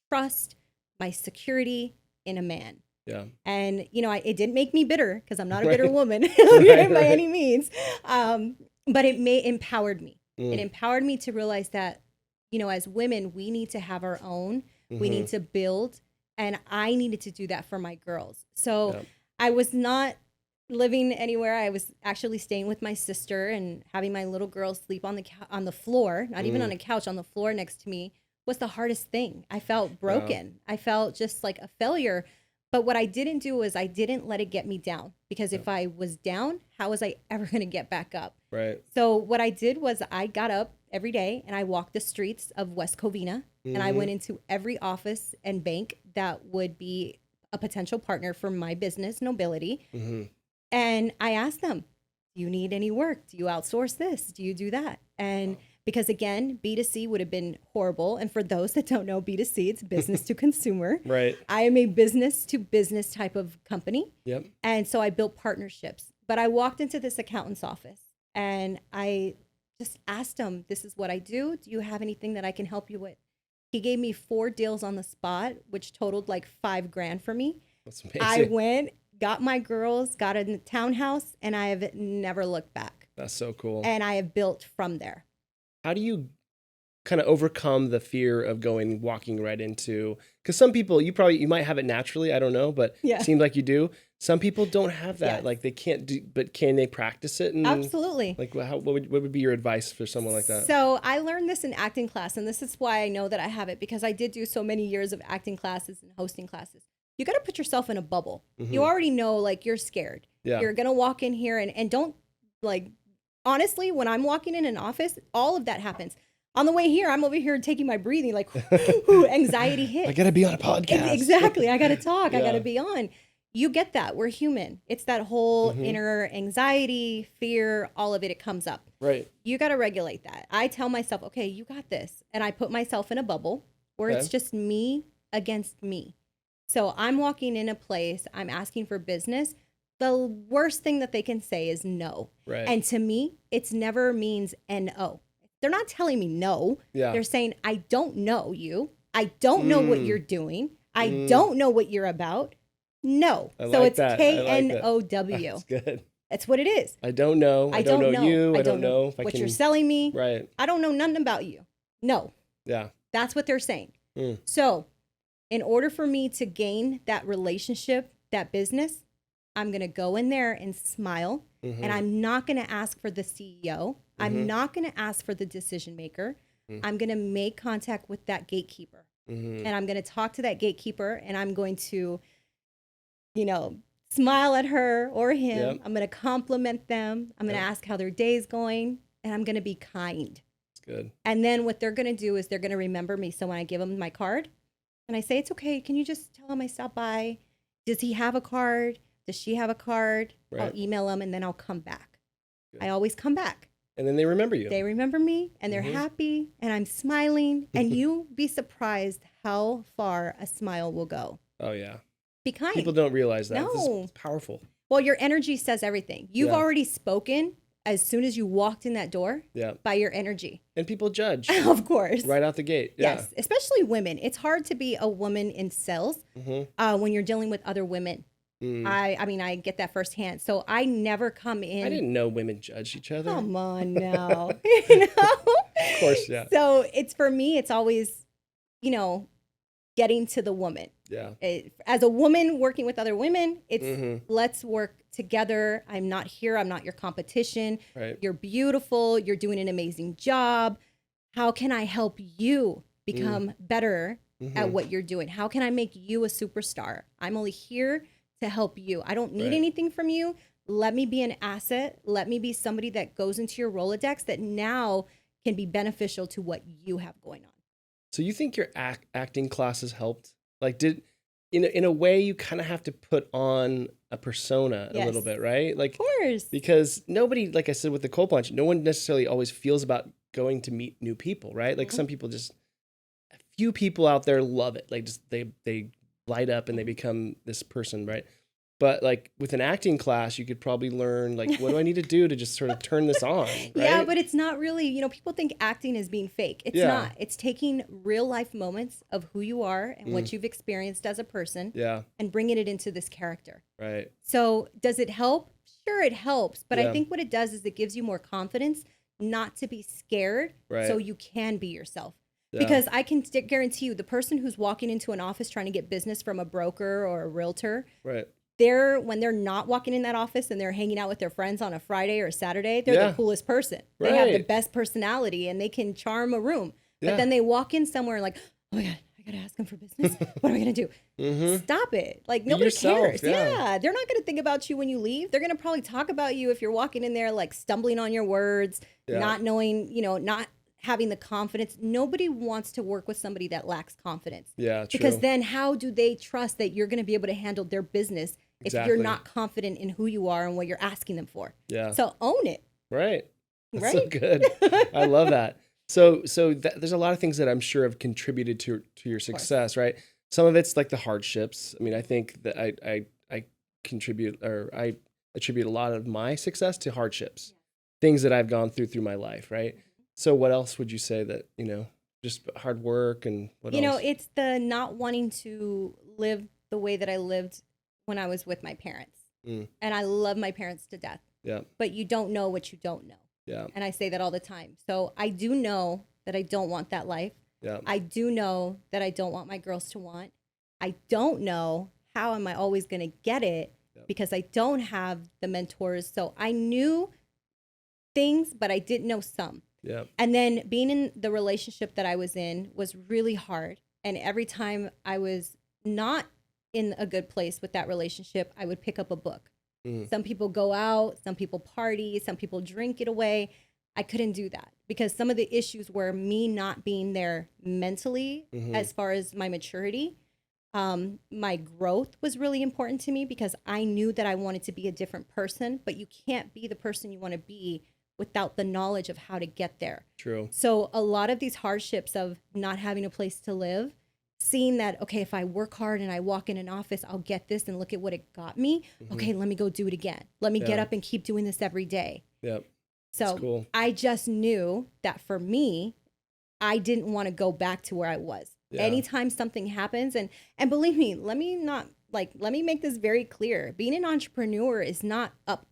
trust, my security in a man. And, you know, it didn't make me bitter because I'm not a bitter woman by any means. But it empowered me. It empowered me to realize that, you know, as women, we need to have our own. We need to build. And I needed to do that for my girls. So I was not living anywhere. I was actually staying with my sister and having my little girl sleep on the floor, not even on a couch, on the floor next to me, was the hardest thing. I felt broken. I felt just like a failure. But what I didn't do was I didn't let it get me down, because if I was down, how was I ever going to get back up? So what I did was I got up every day and I walked the streets of West Covina and I went into every office and bank that would be a potential partner for my business, Nobility. And I asked them, do you need any work? Do you outsource this? Do you do that? And because again, B2C would have been horrible. And for those that don't know B2C, it's business to consumer. I am a business to business type of company. And so I built partnerships. But I walked into this accountant's office and I just asked him, this is what I do. Do you have anything that I can help you with? He gave me 4 deals on the spot, which totaled like $5,000 for me. That's amazing. I went, got my girls, got a townhouse, and I have never looked back. That's so cool. And I have built from there. How do you kind of overcome the fear of walking right into, because some people, you might have it naturally, I don't know, but it seems like you do. Some people don't have that. Like they can't do, but can they practice it? And absolutely. Like what would be your advice for someone like that? So I learned this in acting class, and this is why I know that I have it, because I did do so many years of acting classes and hosting classes. You got to put yourself in a bubble. You already know, like, you're scared. You're going to walk in here and don't, like, honestly, when I'm walking in an office, all of that happens. On the way here, I'm over here taking my breathing, like, anxiety hits. I got to be on a podcast. Exactly. I got to talk. I got to be on. You get that. We're human. It's that whole inner anxiety, fear, all of it. It comes up. You got to regulate that. I tell myself, okay, you got this. And I put myself in a bubble where it's just me against me. So I'm walking in a place, I'm asking for business. The worst thing that they can say is no. And to me, it's never means N-O. They're not telling me no. They're saying, I don't know you. I don't know what you're doing. I don't know what you're about. No. So it's K-N-O-W. That's good. That's what it is. I don't know. I don't know you. I don't know if what you're selling me. Right. I don't know nothing about you. No. That's what they're saying. So in order for me to gain that relationship, that business, I'm going to go in there and smile. And I'm not going to ask for the CEO. I'm not going to ask for the decision maker. I'm going to make contact with that gatekeeper. And I'm going to talk to that gatekeeper, and I'm going to, you know, smile at her or him. I'm going to compliment them. I'm going to ask how their day is going, and I'm going to be kind. That's good. And then what they're going to do is they're going to remember me. So when I give them my card and I say, it's okay, can you just tell him I stopped by? Does he have a card? does she have a card? Right. I'll email them and then I'll come back. Good. I always come back. And then they remember you. They remember me and they're happy and I'm smiling. And you be surprised how far a smile will go. Oh, yeah. Be kind. People don't realize that. No. It's powerful. Well, your energy says everything. You've already spoken as soon as you walked in that door by your energy. And people judge. Of course. Right out the gate. Yeah. Yes, especially women. It's hard to be a woman in sales when you're dealing with other women. I mean, I get that firsthand. So I never come in. I didn't know women judge each other. Come on now. You know? Of course, yeah. So it's for me, it's always, getting to the woman. Yeah. As a woman working with other women, it's let's work together. I'm not here. I'm not your competition. Right. You're beautiful. You're doing an amazing job. How can I help you become better at what you're doing? How can I make you a superstar? I'm only here to help you. I don't need anything from you. Let me be an asset. Let me be somebody that goes into your Rolodex that now can be beneficial to what you have going on. So you think your acting classes helped? Like, did in a way you kind of have to put on a persona a little bit, right? Like, of course, because nobody, like I said with the Cold Plunge, no one necessarily always feels about going to meet new people, right? Like some people just, a few people out there love it. Like just they light up and they become this person, right? But like with an acting class, you could probably learn like, what do I need to do to just sort of turn this on? Right? Yeah, but it's not really, people think acting is being fake. It's not. It's taking real life moments of who you are and what you've experienced as a person and bringing it into this character. Right. So does it help? Sure, it helps. But I think what it does is it gives you more confidence not to be scared so you can be yourself. Yeah. Because I can guarantee you the person who's walking into an office trying to get business from a broker or a realtor, when they're not walking in that office and they're hanging out with their friends on a Friday or a Saturday, they're the coolest person. They have the best personality and they can charm a room. But then they walk in somewhere like, oh my God, I got to ask them for business. What am I going to do? Stop it. Like nobody cares. Yeah. They're not going to think about you when you leave. They're going to probably talk about you if you're walking in there, like stumbling on your words, not knowing, not having the confidence. Nobody wants to work with somebody that lacks confidence. Yeah, true. Because then how do they trust that you're going to be able to handle their business if you're not confident in who you are and what you're asking them for? Yeah. So own it. Right. That's so good. I love that. So there's a lot of things that I'm sure have contributed to your success, right? Some of it's like the hardships. I mean, I think that I attribute a lot of my success to hardships, things that I've gone through my life, right? So what else would you say that, just hard work and what else? It's the not wanting to live the way that I lived when I was with my parents. And I love my parents to death. Yeah. But you don't know what you don't know. Yeah. And I say that all the time. So I do know that I don't want that life. Yeah. I do know that I don't want my girls to want. I don't know how am I always going to get it because I don't have the mentors. So I knew things, but I didn't know some. Yeah. And then being in the relationship that I was in was really hard. And every time I was not in a good place with that relationship, I would pick up a book. Some people go out, some people party, some people drink it away. I couldn't do that because some of the issues were me not being there mentally as far as my maturity. My growth was really important to me because I knew that I wanted to be a different person, but you can't be the person you want to be without the knowledge of how to get there. True. So a lot of these hardships of not having a place to live, seeing that, okay, if I work hard and I walk in an office, I'll get this and look at what it got me. Okay, let me go do it again. Let me get up and keep doing this every day. Yep. So cool. I just knew that for me, I didn't want to go back to where I was. Yeah. Anytime something happens, and believe me, let me make this very clear. Being an entrepreneur is not up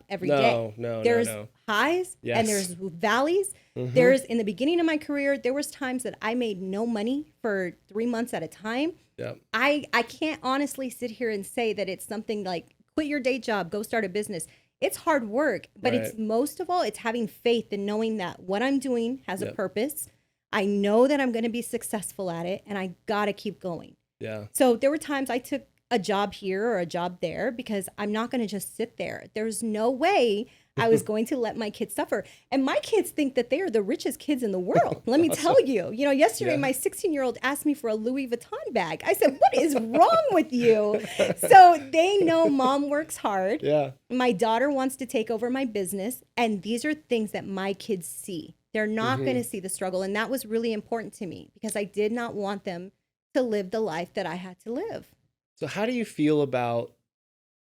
every day. There's highs and there's valleys. There's, in the beginning of my career, there was times that I made no money for 3 months at a time. Yep. I can't honestly sit here and say that it's something like quit your day job, go start a business. It's hard work, but it's most of all, it's having faith and knowing that what I'm doing has a purpose. I know that I'm going to be successful at it and I got to keep going. Yeah. So there were times I took a job here or a job there because I'm not going to just sit there. There's no way I was going to let my kids suffer. And my kids think that they are the richest kids in the world. Let me tell you. Yesterday, my 16-year-old asked me for a Louis Vuitton bag. I said, what is wrong with you? So they know mom works hard. Yeah. My daughter wants to take over my business. And these are things that my kids see. They're not going to see the struggle. And that was really important to me because I did not want them to live the life that I had to live. So how do you feel about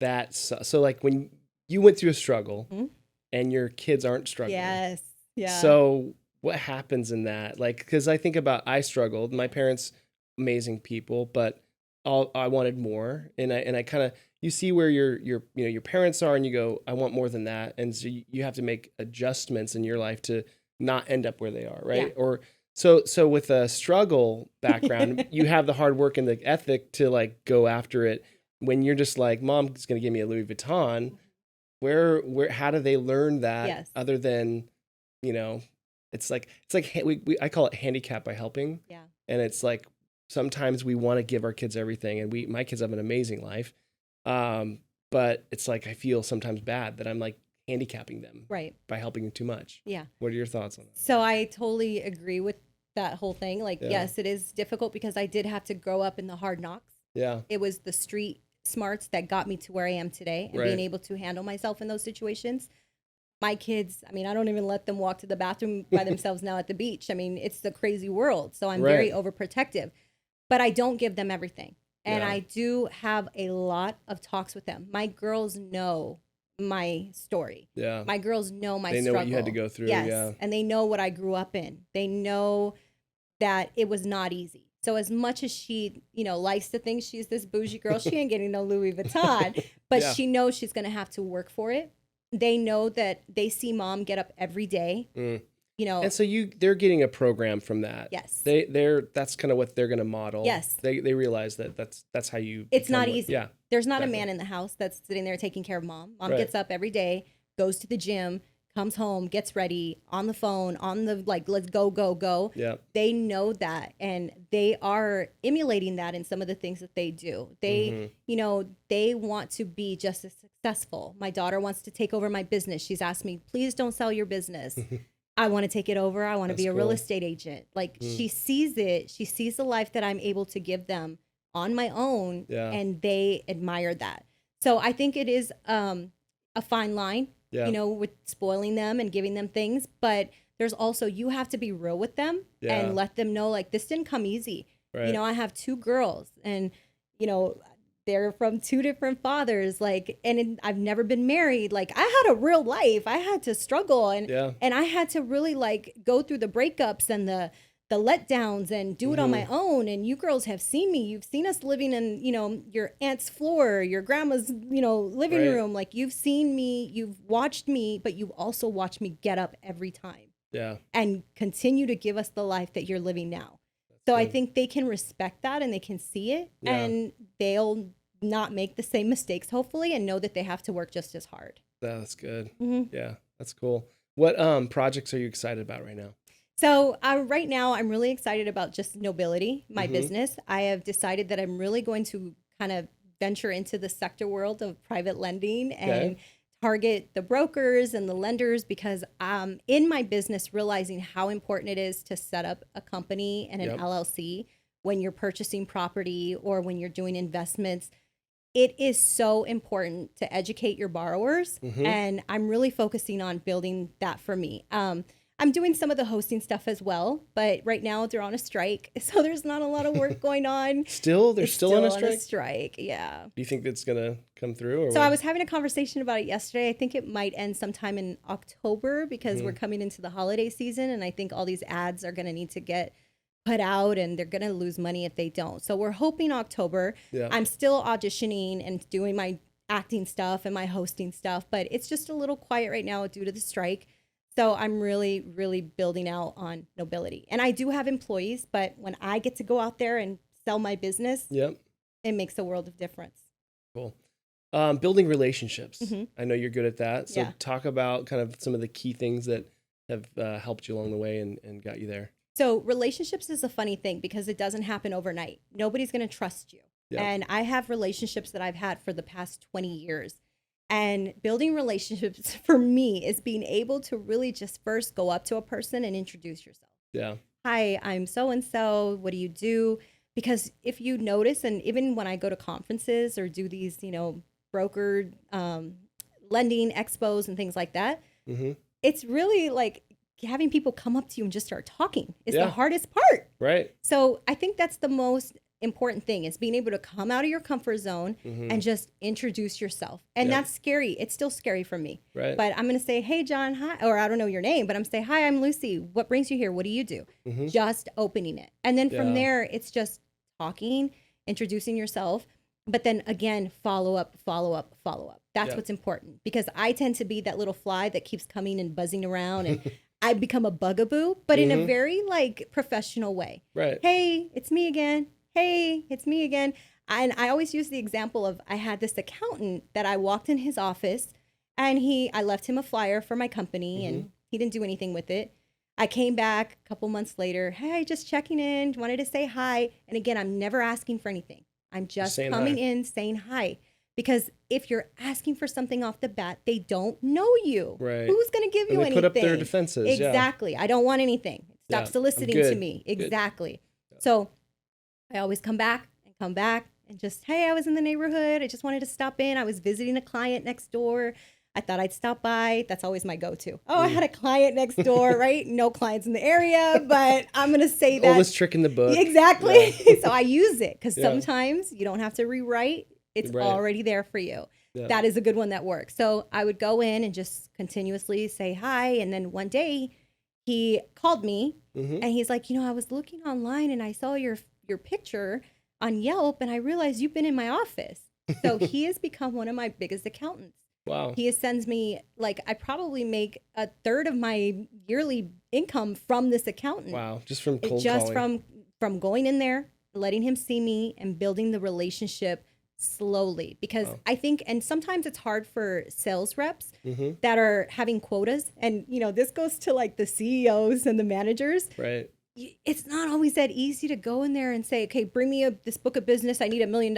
that? So like when you went through a struggle and your kids aren't struggling. Yes. Yeah. So what happens in that? Like, because I think about, I struggled. My parents, amazing people, but I wanted more. And I kind of, you see where your parents are and you go, I want more than that. And so you have to make adjustments in your life to not end up where they are. Right. Yeah. Or so with a struggle background, you have the hard work and the ethic to like go after it. When you're just like, mom's going to give me a Louis Vuitton, where, how do they learn that other than, it's like I call it handicapped by helping. Yeah. And it's like, sometimes we want to give our kids everything and my kids have an amazing life. But it's like, I feel sometimes bad that I'm like handicapping them by helping them too much. Yeah. What are your thoughts on that? So I totally agree with that whole thing. Like, yes, it is difficult because I did have to grow up in the hard knocks. Yeah. It was the street smarts that got me to where I am today and being able to handle myself in those situations. My kids, I don't even let them walk to the bathroom by themselves now at the beach. It's the crazy world. So I'm very overprotective, but I don't give them everything. And I do have a lot of talks with them. My girls know my story. Yeah. My girls know my struggle. They know what you had to go through. Yes. Yeah. And they know what I grew up in. They know that it was not easy. So as much as she, likes to think she's this bougie girl, she ain't getting no Louis Vuitton, but she knows she's going to have to work for it. They know that they see mom get up every day, And so they're getting a program from that. Yes. That's kind of what they're going to model. Yes. They realize that's how you. It's not easy. Yeah. There's not a man in the house that's sitting there taking care of mom. Mom gets up every day, goes to the gym, comes home, gets ready, on the phone, on the let's go. Yeah. They know that, and they are emulating that in some of the things that they do. They, they want to be just as successful. My daughter wants to take over my business. She's asked me, please don't sell your business. I want to take it over. I want to be a real estate agent. She sees it. She sees the life that I'm able to give them on my own, and they admire that. So I think it is a fine line. With spoiling them and giving them things. But there's also, you have to be real with them and let them know, this didn't come easy. Right. I have 2 girls and, they're from 2 different fathers. I've never been married. I had a real life. I had to struggle and I had to really go through the breakups and the letdowns and do it on my own. And you girls have seen me. You've seen us living in, your aunt's floor, your grandma's, living room. You've seen me, you've watched me, but you've also watched me get up every time. Yeah. And continue to give us the life that you're living now. So I think they can respect that and they can see it and they'll not make the same mistakes, hopefully, and know that they have to work just as hard. That's good. Mm-hmm. Yeah, that's cool. What projects are you excited about right now? So right now, I'm really excited about just Nobility, my business. I have decided that I'm really going to kind of venture into the sector world of private lending and target the brokers and the lenders because in my business, realizing how important it is to set up a company and an LLC when you're purchasing property or when you're doing investments. It is so important to educate your borrowers. And I'm really focusing on building that for me. I'm doing some of the hosting stuff as well, but right now they're on a strike, so there's not a lot of work going on. They're still on a strike? On a strike, yeah. Do you think that's gonna come through? Or so I was having a conversation about it yesterday. I think it might end sometime in October because we're coming into the holiday season, and I think all these ads are gonna need to get put out, and they're gonna lose money if they don't. So we're hoping October. Yeah. I'm still auditioning and doing my acting stuff and my hosting stuff, but it's just a little quiet right now due to the strike. So I'm really, really building out on Nobility. And I do have employees, but when I get to go out there and sell my business, it makes a world of difference. Cool. Building relationships. I know you're good at that. So talk about kind of some of the key things that have helped you along the way and got you there. So relationships is a funny thing because it doesn't happen overnight. Nobody's going to trust you. Yep. And I have relationships that I've had for the past 20 years. And building relationships for me is being able to really just first go up to a person and introduce yourself. Yeah. Hi, I'm so-and-so. What do you do? Because if you notice, and even when I go to conferences or do these, brokered lending expos and things like that, it's really like having people come up to you and just start talking is the hardest part. Right. So I think that's the most important thing, is being able to come out of your comfort zone and just introduce yourself. And that's scary. It's still scary for me. Right. But I'm going to say, hey, Jon, hi. Or I don't know your name, but I'm saying, hi, I'm Lucee. What brings you here? What do you do? Just opening it. And then from there, it's just talking, introducing yourself. But then again, follow up. That's what's important, because I tend to be that little fly that keeps coming and buzzing around, and I become a bugaboo, but in a very professional way. Right. Hey, it's me again. Hey, it's me again. And I always use the example of, I had this accountant that I walked in his office, and I left him a flyer for my company, and he didn't do anything with it. I came back a couple months later. Hey, just checking in, wanted to say hi. And again, I'm never asking for anything. I'm just coming in saying hi. Because if you're asking for something off the bat, they don't know you. Right. Who's going to give you anything? Put up their defenses. Exactly. I don't want anything. Stop soliciting to me. Exactly. Good. So I always come back and just, hey, I was in the neighborhood. I just wanted to stop in. I was visiting a client next door. I thought I'd stop by. That's always my go-to. Oh, I had a client next door, right? No clients in the area, but I'm going to say that. Oldest trick in the book. Exactly. Yeah. So I use it, because sometimes you don't have to rewrite. It's already there for you. Yeah. That is a good one that works. So I would go in and just continuously say hi. And then one day he called me and he's like, I was looking online and I saw your picture on Yelp, and I realized you've been in my office. So he has become one of my biggest accountants. Wow. He sends me, I probably make a third of my yearly income from this accountant. Wow. Just from cold calling. From going in there, letting him see me, and building the relationship slowly. Because I think, and sometimes it's hard for sales reps that are having quotas. And, this goes to the CEOs and the managers. Right. It's not always that easy to go in there and say, okay, bring me this book of business. I need $1 million.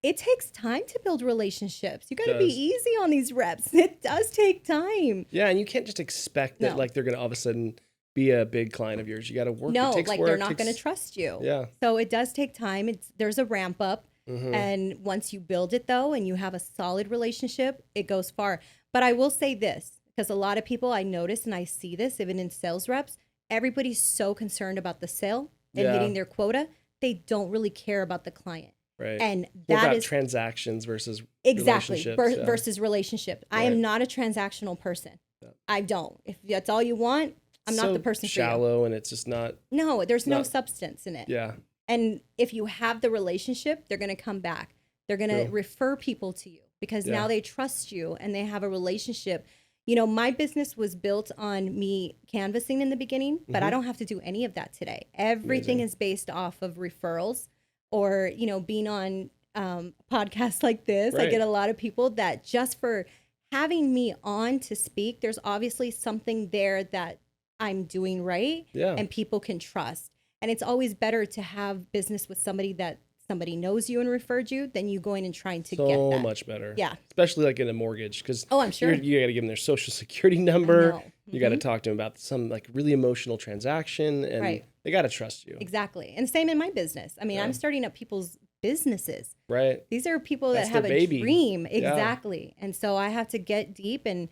It takes time to build relationships. You got to be easy on these reps. It does take time. Yeah, and you can't just expect that they're going to all of a sudden be a big client of yours. You got to work. No, it takes work. They're not going to trust you. Yeah. So it does take time. There's a ramp up. And once you build it, though, and you have a solid relationship, it goes far. But I will say this, because a lot of people, I notice, and I see this even in sales reps, everybody's so concerned about the sale and hitting their quota. They don't really care about the client. Right. And what that about is transactions versus relationships. Versus relationship. Right. I am not a transactional person. Yeah. I don't. If that's all you want, I'm not the person for you. Shallow, and it's just not. No, there's no substance in it. Yeah. And if you have the relationship, they're going to come back. They're going to refer people to you, because now they trust you and they have a relationship. My business was built on me canvassing in the beginning, but I don't have to do any of that today. Everything is based off of referrals, or, being on podcasts like this. Right. I get a lot of people that just for having me on to speak, there's obviously something there that I'm doing right and people can trust. And it's always better to have business with somebody that somebody knows you and referred you than you going and trying to get that. So much better. Yeah. Especially in a mortgage, because I'm sure you got to give them their social security number. You got to talk to them about some really emotional transaction, and they got to trust you. Exactly. And same in my business. I mean, I'm starting up people's businesses. Right. These are people that have a dream. Exactly. And so I have to get deep, and,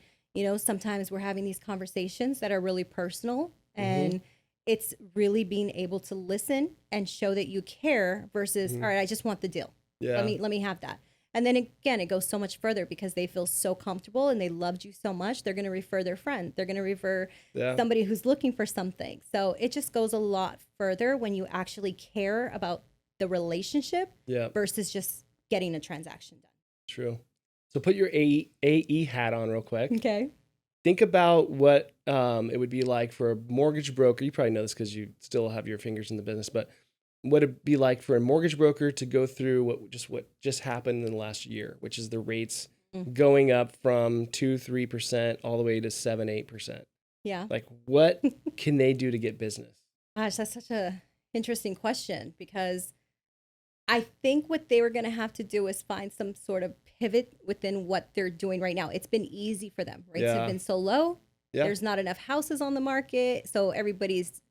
sometimes we're having these conversations that are really personal, and it's really being able to listen and show that you care versus, all right, I just want the deal. Yeah. Let me have that. And then again, it goes so much further, because they feel so comfortable and they loved you so much. They're going to refer their friend. They're going to refer somebody who's looking for something. So it just goes a lot further when you actually care about the relationship versus just getting a transaction done. True. So put your AE hat on real quick. Okay. Think about what it would be like for a mortgage broker. You probably know this because you still have your fingers in the business, but what it'd be like for a mortgage broker to go through what just happened in the last year, which is the rates going up from 2-3% all the way to 7-8%. Yeah. What can they do to get business? Gosh, that's such a interesting question, because I think what they were going to have to do is find some sort of pivot within what they're doing right now. It's been easy for them. Rates have been so low. Yeah. There's not enough houses on the market. So everybody's,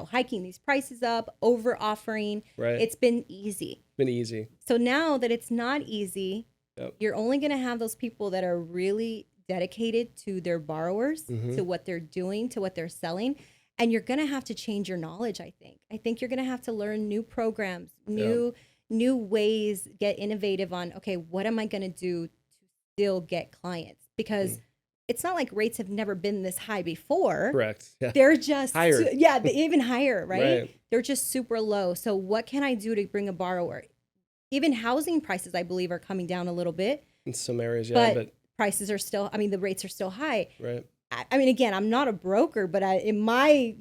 hiking these prices up, over offering. Right. It's been easy. Been easy. So now that it's not easy, you're only going to have those people that are really dedicated to their borrowers, to what they're doing, to what they're selling. And you're going to have to change your knowledge, I think. I think you're going to have to learn new programs, new ways, get innovative on, okay, what am I going to do to still get clients? Because it's not like rates have never been this high before. Correct. Yeah. They're just higher. Even higher, right? They're just super low. So what can I do to bring a borrower? Even housing prices, I believe, are coming down a little bit. In some areas, but prices are still, the rates are still high. Right. I mean, again, I'm not a broker, but in my,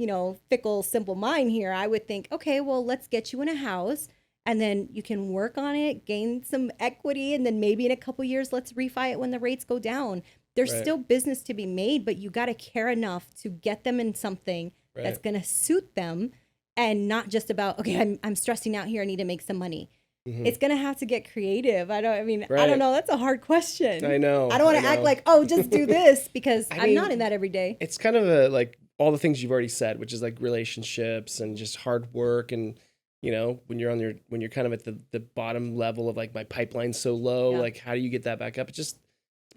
fickle, simple mind here, I would think, okay, well, let's get you in a house and then you can work on it, gain some equity, and then maybe in a couple years, let's refi it when the rates go down. There's still business to be made, but you got to care enough to get them in something that's going to suit them and not just about, okay, I'm stressing out here. I need to make some money. It's going to have to get creative. I don't know. That's a hard question. I know. I don't want to act like, oh, just do this because I'm not in that every day. It's kind of like all the things you've already said, which is like relationships and just hard work. And, when you're kind of at the bottom level of like my pipeline's so low, like how do you get that back up? It's just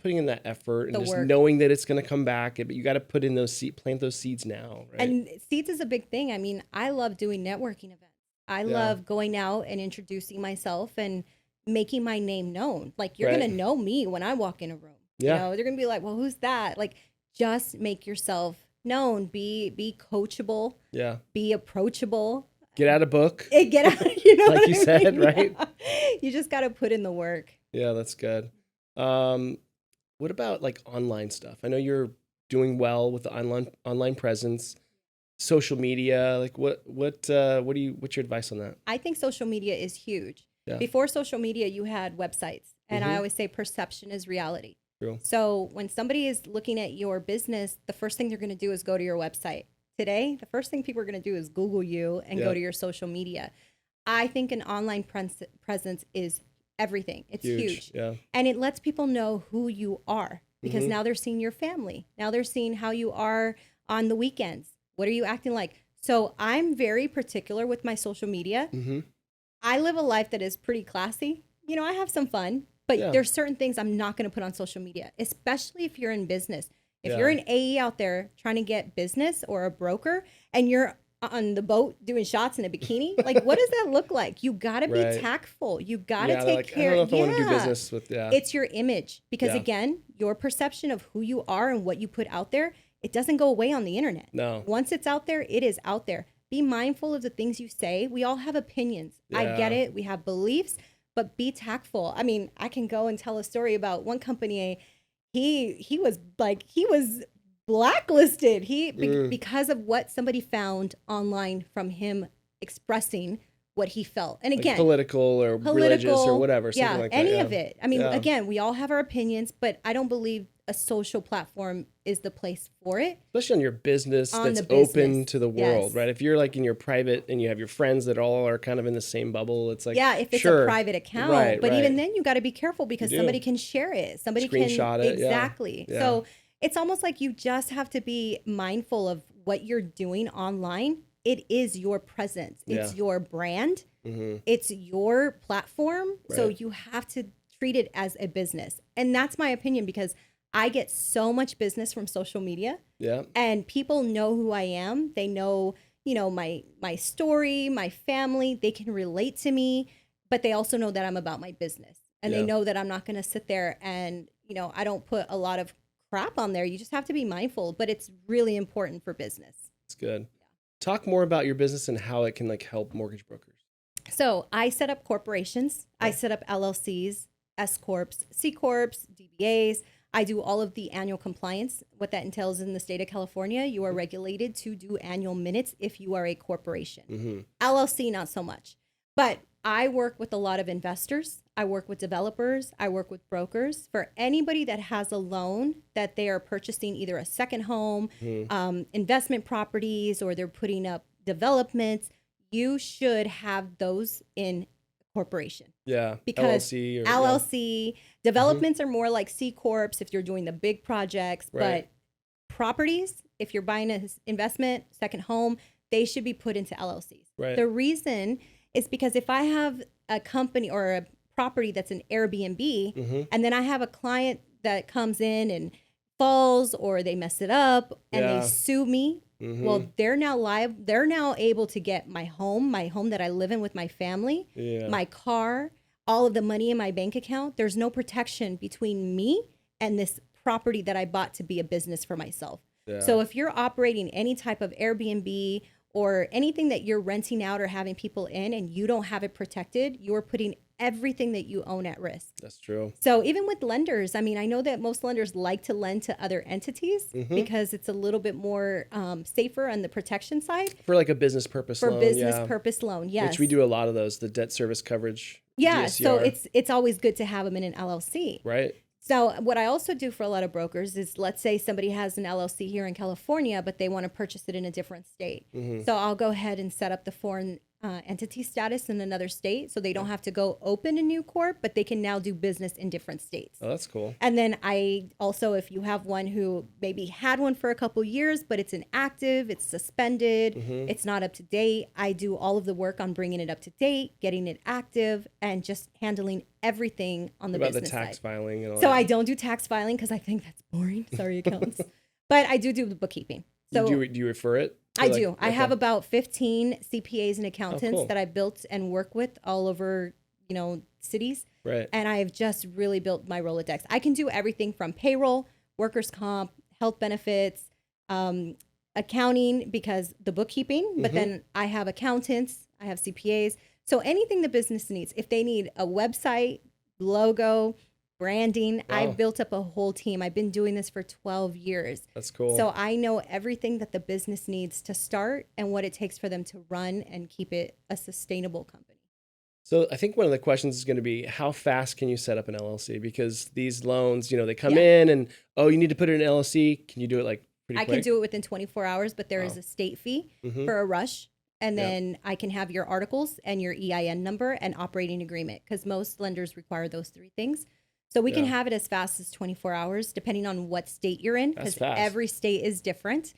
putting in that effort and just knowing that it's going to come back. But you got to put in plant those seeds now. Right? And seeds is a big thing. I mean, I love doing networking events. I love going out and introducing myself and making my name known. Like, you're going to know me when I walk in a room. Yeah. They're going to be like, well, who's that? Like, just make yourself known. Be coachable. Yeah. Be approachable. Get out a book. Get out, like you said, right? Yeah. You just got to put in the work. Yeah, that's good. What about like online stuff? I know you're doing well with the online presence. Social media, like what's your advice on that? I think social media is huge. Yeah. Before social media, you had websites, and I always say perception is reality. True. So when somebody is looking at your business, the first thing they're going to do is go to your website. Today, the first thing people are going to do is Google you and go to your social media. I think an online presence is everything. It's huge. Yeah. And it lets people know who you are because now they're seeing your family. Now they're seeing how you are on the weekends. What are you acting like? So I'm very particular with my social media. I live a life that is pretty classy. I have some fun, but there's certain things I'm not going to put on social media, especially if you're in business. If you're an AE out there trying to get business or a broker and you're on the boat doing shots in a bikini, like what does that look like? You got to be tactful. You got to take care. I don't know if I want to do business with It's your image because again, your perception of who you are and what you put out there, it doesn't go away on the internet. No. Once it's out there, it is out there. Be mindful of the things you say. We all have opinions. Yeah. I get it. We have beliefs, but be tactful. I mean, I can go and tell a story about one company. He was blacklisted. Because of what somebody found online from him expressing what he felt. And again, like political or religious or whatever. Something like any that, of it. I mean, again, we all have our opinions, but I don't believe a social platform is the place for it. Especially on your business that's open to the world, right? If you're like in your private and you have your friends that all are kind of in the same bubble, it's like, if it's a private account. But even then you got to be careful because somebody can share it. Somebody screenshot it. Exactly. Yeah. So it's almost like you just have to be mindful of what you're doing online. It is your presence. It's your brand. It's your platform. Right. So you have to treat it as a business. And that's my opinion because I get so much business from social media. Yeah. And people know who I am. They know, my story, my family. They can relate to me, but they also know that I'm about my business. And they know that I'm not going to sit there and, I don't put a lot of crap on there. You just have to be mindful, but it's really important for business. That's good. Talk more about your business and how it can help mortgage brokers. So I set up corporations. I set up LLCs, S Corps, C Corps, DBAs. I do all of the annual compliance. What that entails in the state of California, you are regulated to do annual minutes if you are a corporation. LLC, not so much. But I work with a lot of investors. I work with developers. I work with brokers. For anybody that has a loan that they are purchasing either a second home, investment properties, or they're putting up developments, you should have those in corporation. Yeah. Because LLC. LLC developments are more like C Corps if you're doing the big projects, but properties, if you're buying an investment, second home, they should be put into LLCs. Right. The reason is because if I have a company or a property that's an Airbnb, and then I have a client that comes in and falls or they mess it up and they sue me, well, they're now live. They're now able to get my home that I live in with my family, my car, all of the money in my bank account. There's no protection between me and this property that I bought to be a business for myself. Yeah. So if you're operating any type of Airbnb or anything that you're renting out or having people in and you don't have it protected, you're putting everything that you own at risk. That's true. So even with lenders, I mean, I know that most lenders like to lend to other entities because it's a little bit more safer on the protection side. For like a business purpose loan. For business purpose loan, yes. Which we do a lot of those, the debt service coverage. Yeah, DSCR. so it's always good to have them in an LLC. Right. So what I also do for a lot of brokers is, let's say somebody has an LLC here in California, but they want to purchase it in a different state. So I'll go ahead and set up the foreign entity status in another state, so they don't have to go open a new corp, but they can now do business in different states. Oh, that's cool. And then I also, if you have one who maybe had one for a couple years, but it's inactive, it's suspended, it's not up to date, I do all of the work on bringing it up to date, getting it active, and just handling everything on the business side. About the tax filing and all So that. I don't do tax filing because I think that's boring. Sorry, accountants. But I do the bookkeeping. So do you refer it? I do. Okay. I have about 15 CPAs and accountants that I built and work with all over, cities. Right. And I've just really built my Rolodex. I can do everything from payroll, workers' comp, health benefits, accounting, because the bookkeeping, but then I have accountants, I have CPAs. So anything the business needs, if they need a website, logo, branding, I've built up a whole team. I've been doing this for 12 years. That's cool. So I know everything that the business needs to start and what it takes for them to run and keep it a sustainable company. So I think one of the questions is going to be, how fast can you set up an LLC? Because these loans, they come in and, you need to put it in an LLC. Can you do it like pretty quick? I can do it within 24 hours, but there is a state fee for a rush. And then I can have your articles and your EIN number and operating agreement, because most lenders require those three things. So we can have it as fast as 24 hours, depending on what state you're in, because every state is different.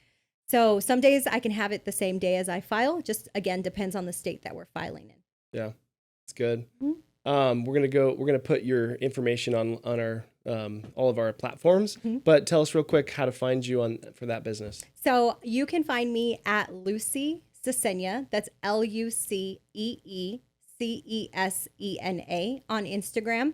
So some days I can have it the same day as I file. Just, again, depends on the state that we're filing in. Yeah, it's good. We're gonna put your information on our all of our platforms. But tell us real quick how to find you for that business. So you can find me at Lucee Cesena. That's LUCEECESENA on Instagram.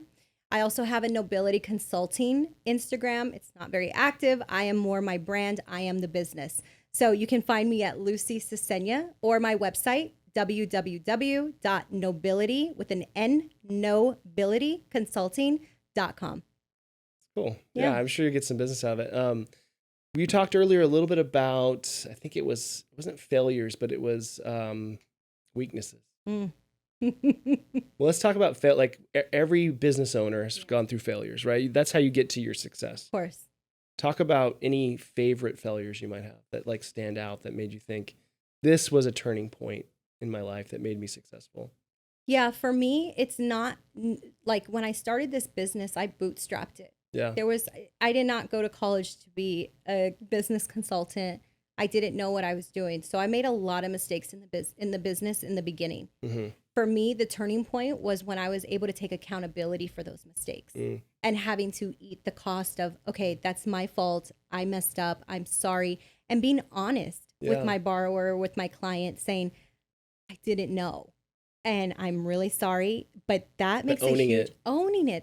I also have a Nobility Consulting Instagram. It's not very active. I am more my brand. I am the business. So you can find me at Lucee Cesena, or my website, www.nobility with an N, nobilityconsulting.com. Cool. Yeah, I'm sure you get some business out of it. You talked earlier a little bit about, I think it wasn't failures, but it was weaknesses. Well, let's talk about like every business owner has gone through failures, right? That's how you get to your success. Of course. Talk about any favorite failures you might have that like stand out, that made you think this was a turning point in my life that made me successful. Yeah, for me, it's not like when I started this business, I bootstrapped it. Yeah. I did not go to college to be a business consultant. I didn't know what I was doing. So I made a lot of mistakes in the business in the beginning. For me, the turning point was when I was able to take accountability for those mistakes and having to eat the cost of, okay, that's my fault. I messed up. I'm sorry. And being honest with my borrower, with my owning saying, I didn't know. And I'm really sorry. But that makes owning it.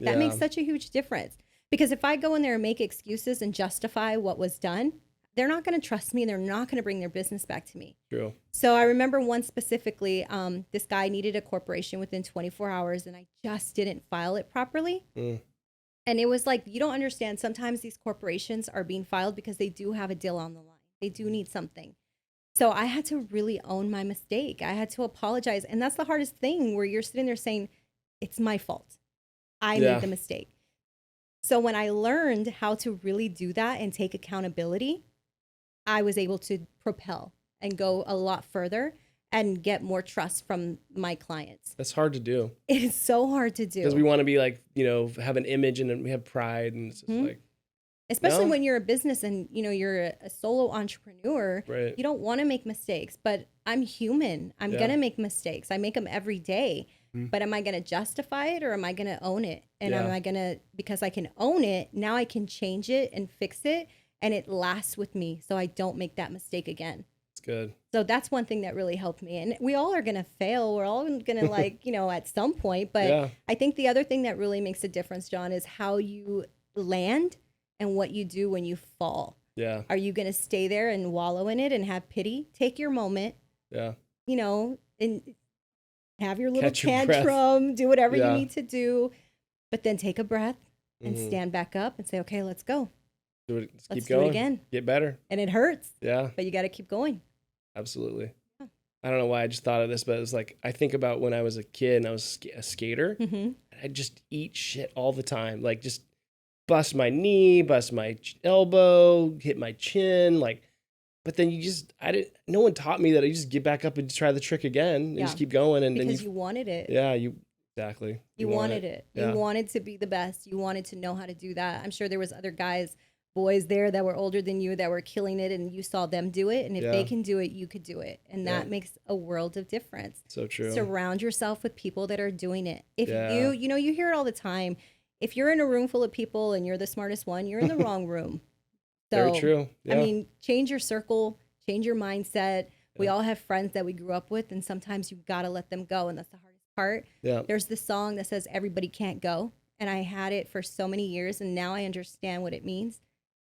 That makes such a huge difference. Because if I go in there and make excuses and justify what was done, they're not going to trust me and they're not going to bring their business back to me. True. So I remember one specifically, this guy needed a corporation within 24 hours and I just didn't file it properly. And it was like, you don't understand. Sometimes these corporations are being filed because they do have a deal on the line. They do need something. So I had to really own my mistake. I had to apologize. And that's the hardest thing, where you're sitting there saying, it's my fault. I made the mistake. So when I learned how to really do that and take accountability, I was able to propel and go a lot further. and get more trust from my clients. That's hard to do. It is so hard to do. Because we want to be like, have an image and we have pride and it's just like. Especially when you're a business and, you're a solo entrepreneur, right. You don't want to make mistakes, but I'm human. I'm going to make mistakes. I make them every day, but am I going to justify it or am I going to own it? And am I going to, because I can own it, now I can change it and fix it and it lasts with me. So I don't make that mistake again. That's good. So that's one thing that really helped me. And we all are going to fail. We're all going to at some point. But I think the other thing that really makes a difference, Jon, is how you land and what you do when you fall. Yeah. Are you going to stay there and wallow in it and have pity? Take your moment. Yeah. And have your little tantrum, do whatever you need to do, but then take a breath and stand back up and say, okay, let's go. Do it. Let's keep going. Do it again. Get better. And it hurts. Yeah. But you got to keep going. Absolutely. Yeah. I don't know why I just thought of this, but it was like, I think about when I was a kid and I was a skater, I'd just eat shit all the time. Like just bust my knee, bust my elbow, hit my chin, but then no one taught me that you just get back up and try the trick again and just keep going. And because then you wanted it. Yeah, exactly. You wanted it. Yeah. You wanted to be the best. You wanted to know how to do that. I'm sure there was other boys there that were older than you that were killing it and you saw them do it. And if they can do it, you could do it. And that makes a world of difference. So true. Surround yourself with people that are doing it. If you hear it all the time. If you're in a room full of people and you're the smartest one, you're in the wrong room. So, very true. Yeah. I mean, change your circle, change your mindset. We all have friends that we grew up with, and sometimes you've got to let them go, and that's the hardest part. Yeah. There's this song that says, everybody can't go, and I had it for so many years, and now I understand what it means.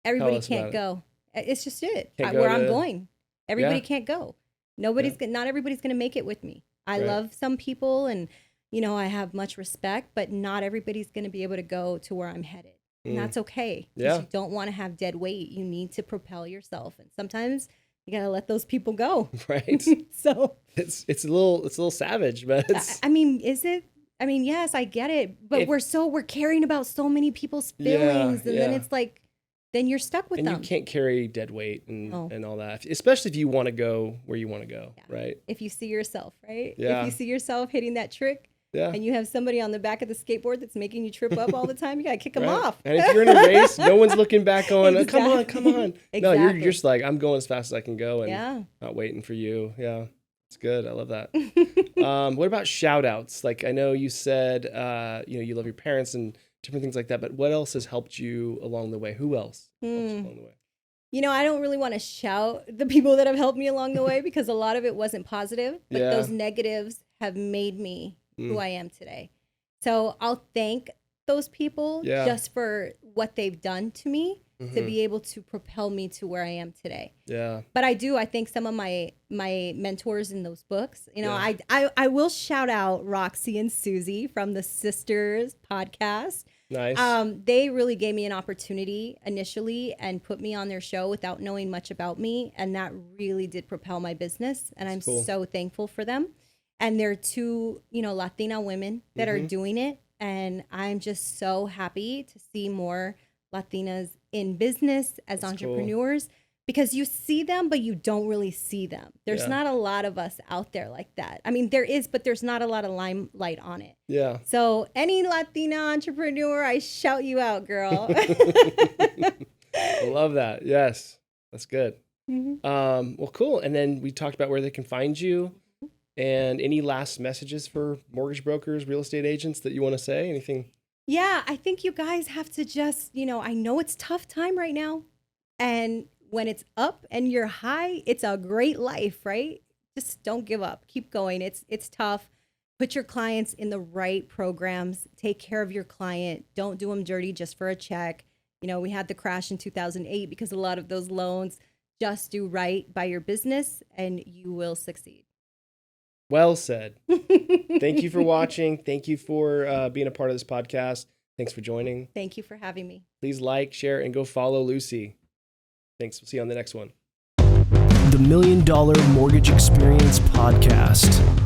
Everybody can't go. It's just it. Where I'm going. Everybody can't go. Not everybody's going to make it with me. I love some people, and I have much respect, but not everybody's going to be able to go to where I'm headed. And that's okay. Because you don't want to have dead weight. You need to propel yourself. And sometimes you got to let those people go. Right. So it's a little savage, but is it? I mean, yes, I get it. But we're caring about so many people's feelings. And then it's like, then you're stuck with them. And you can't carry dead weight and all that, especially if you want to go where you want to go. Right. If you see yourself, right? Yeah. If you see yourself hitting that trick. Yeah. And you have somebody on the back of the skateboard that's making you trip up all the time, you got to kick them off. And if you're in a race, no one's looking back going, come on. Exactly. No, you're just like, I'm going as fast as I can go and not waiting for you. Yeah. It's good. I love that. What about shout outs? Like I know you said, you love your parents and different things like that, but what else has helped you along the way? Who else helped you along the way? I don't really want to shout the people that have helped me along the way because a lot of it wasn't positive, but those negatives have made me who I am today. So I'll thank those people just for what they've done to me to be able to propel me to where I am today. Yeah. But I think some of my mentors in those books, I will shout out Roxy and Susie from the Sisters podcast. Nice. They really gave me an opportunity initially and put me on their show without knowing much about me. And that really did propel my business. And I'm so thankful for them. And they're two, Latina women that are doing it. And I'm just so happy to see more Latinas in business as entrepreneurs because you see them, but you don't really see them. There's not a lot of us out there like that. I mean, there is, but there's not a lot of limelight on it. Yeah. So any Latina entrepreneur, I shout you out, girl. I love that. Yes. That's good. Well, cool. And then we talked about where they can find you. And any last messages for mortgage brokers, real estate agents that you want to say? Anything? Yeah, I think you guys have to just, I know it's tough time right now. And when it's up and you're high, it's a great life, right? Just don't give up. Keep going. It's tough. Put your clients in the right programs. Take care of your client. Don't do them dirty just for a check. We had the crash in 2008 because a lot of those loans. Just do right by your business and you will succeed. Well said. Thank you for watching. Thank you for being a part of this podcast. Thanks for joining. Thank you for having me. Please like, share, and go follow Lucee. Thanks. We'll see you on the next one. The $1 Million Mortgage Experience Podcast.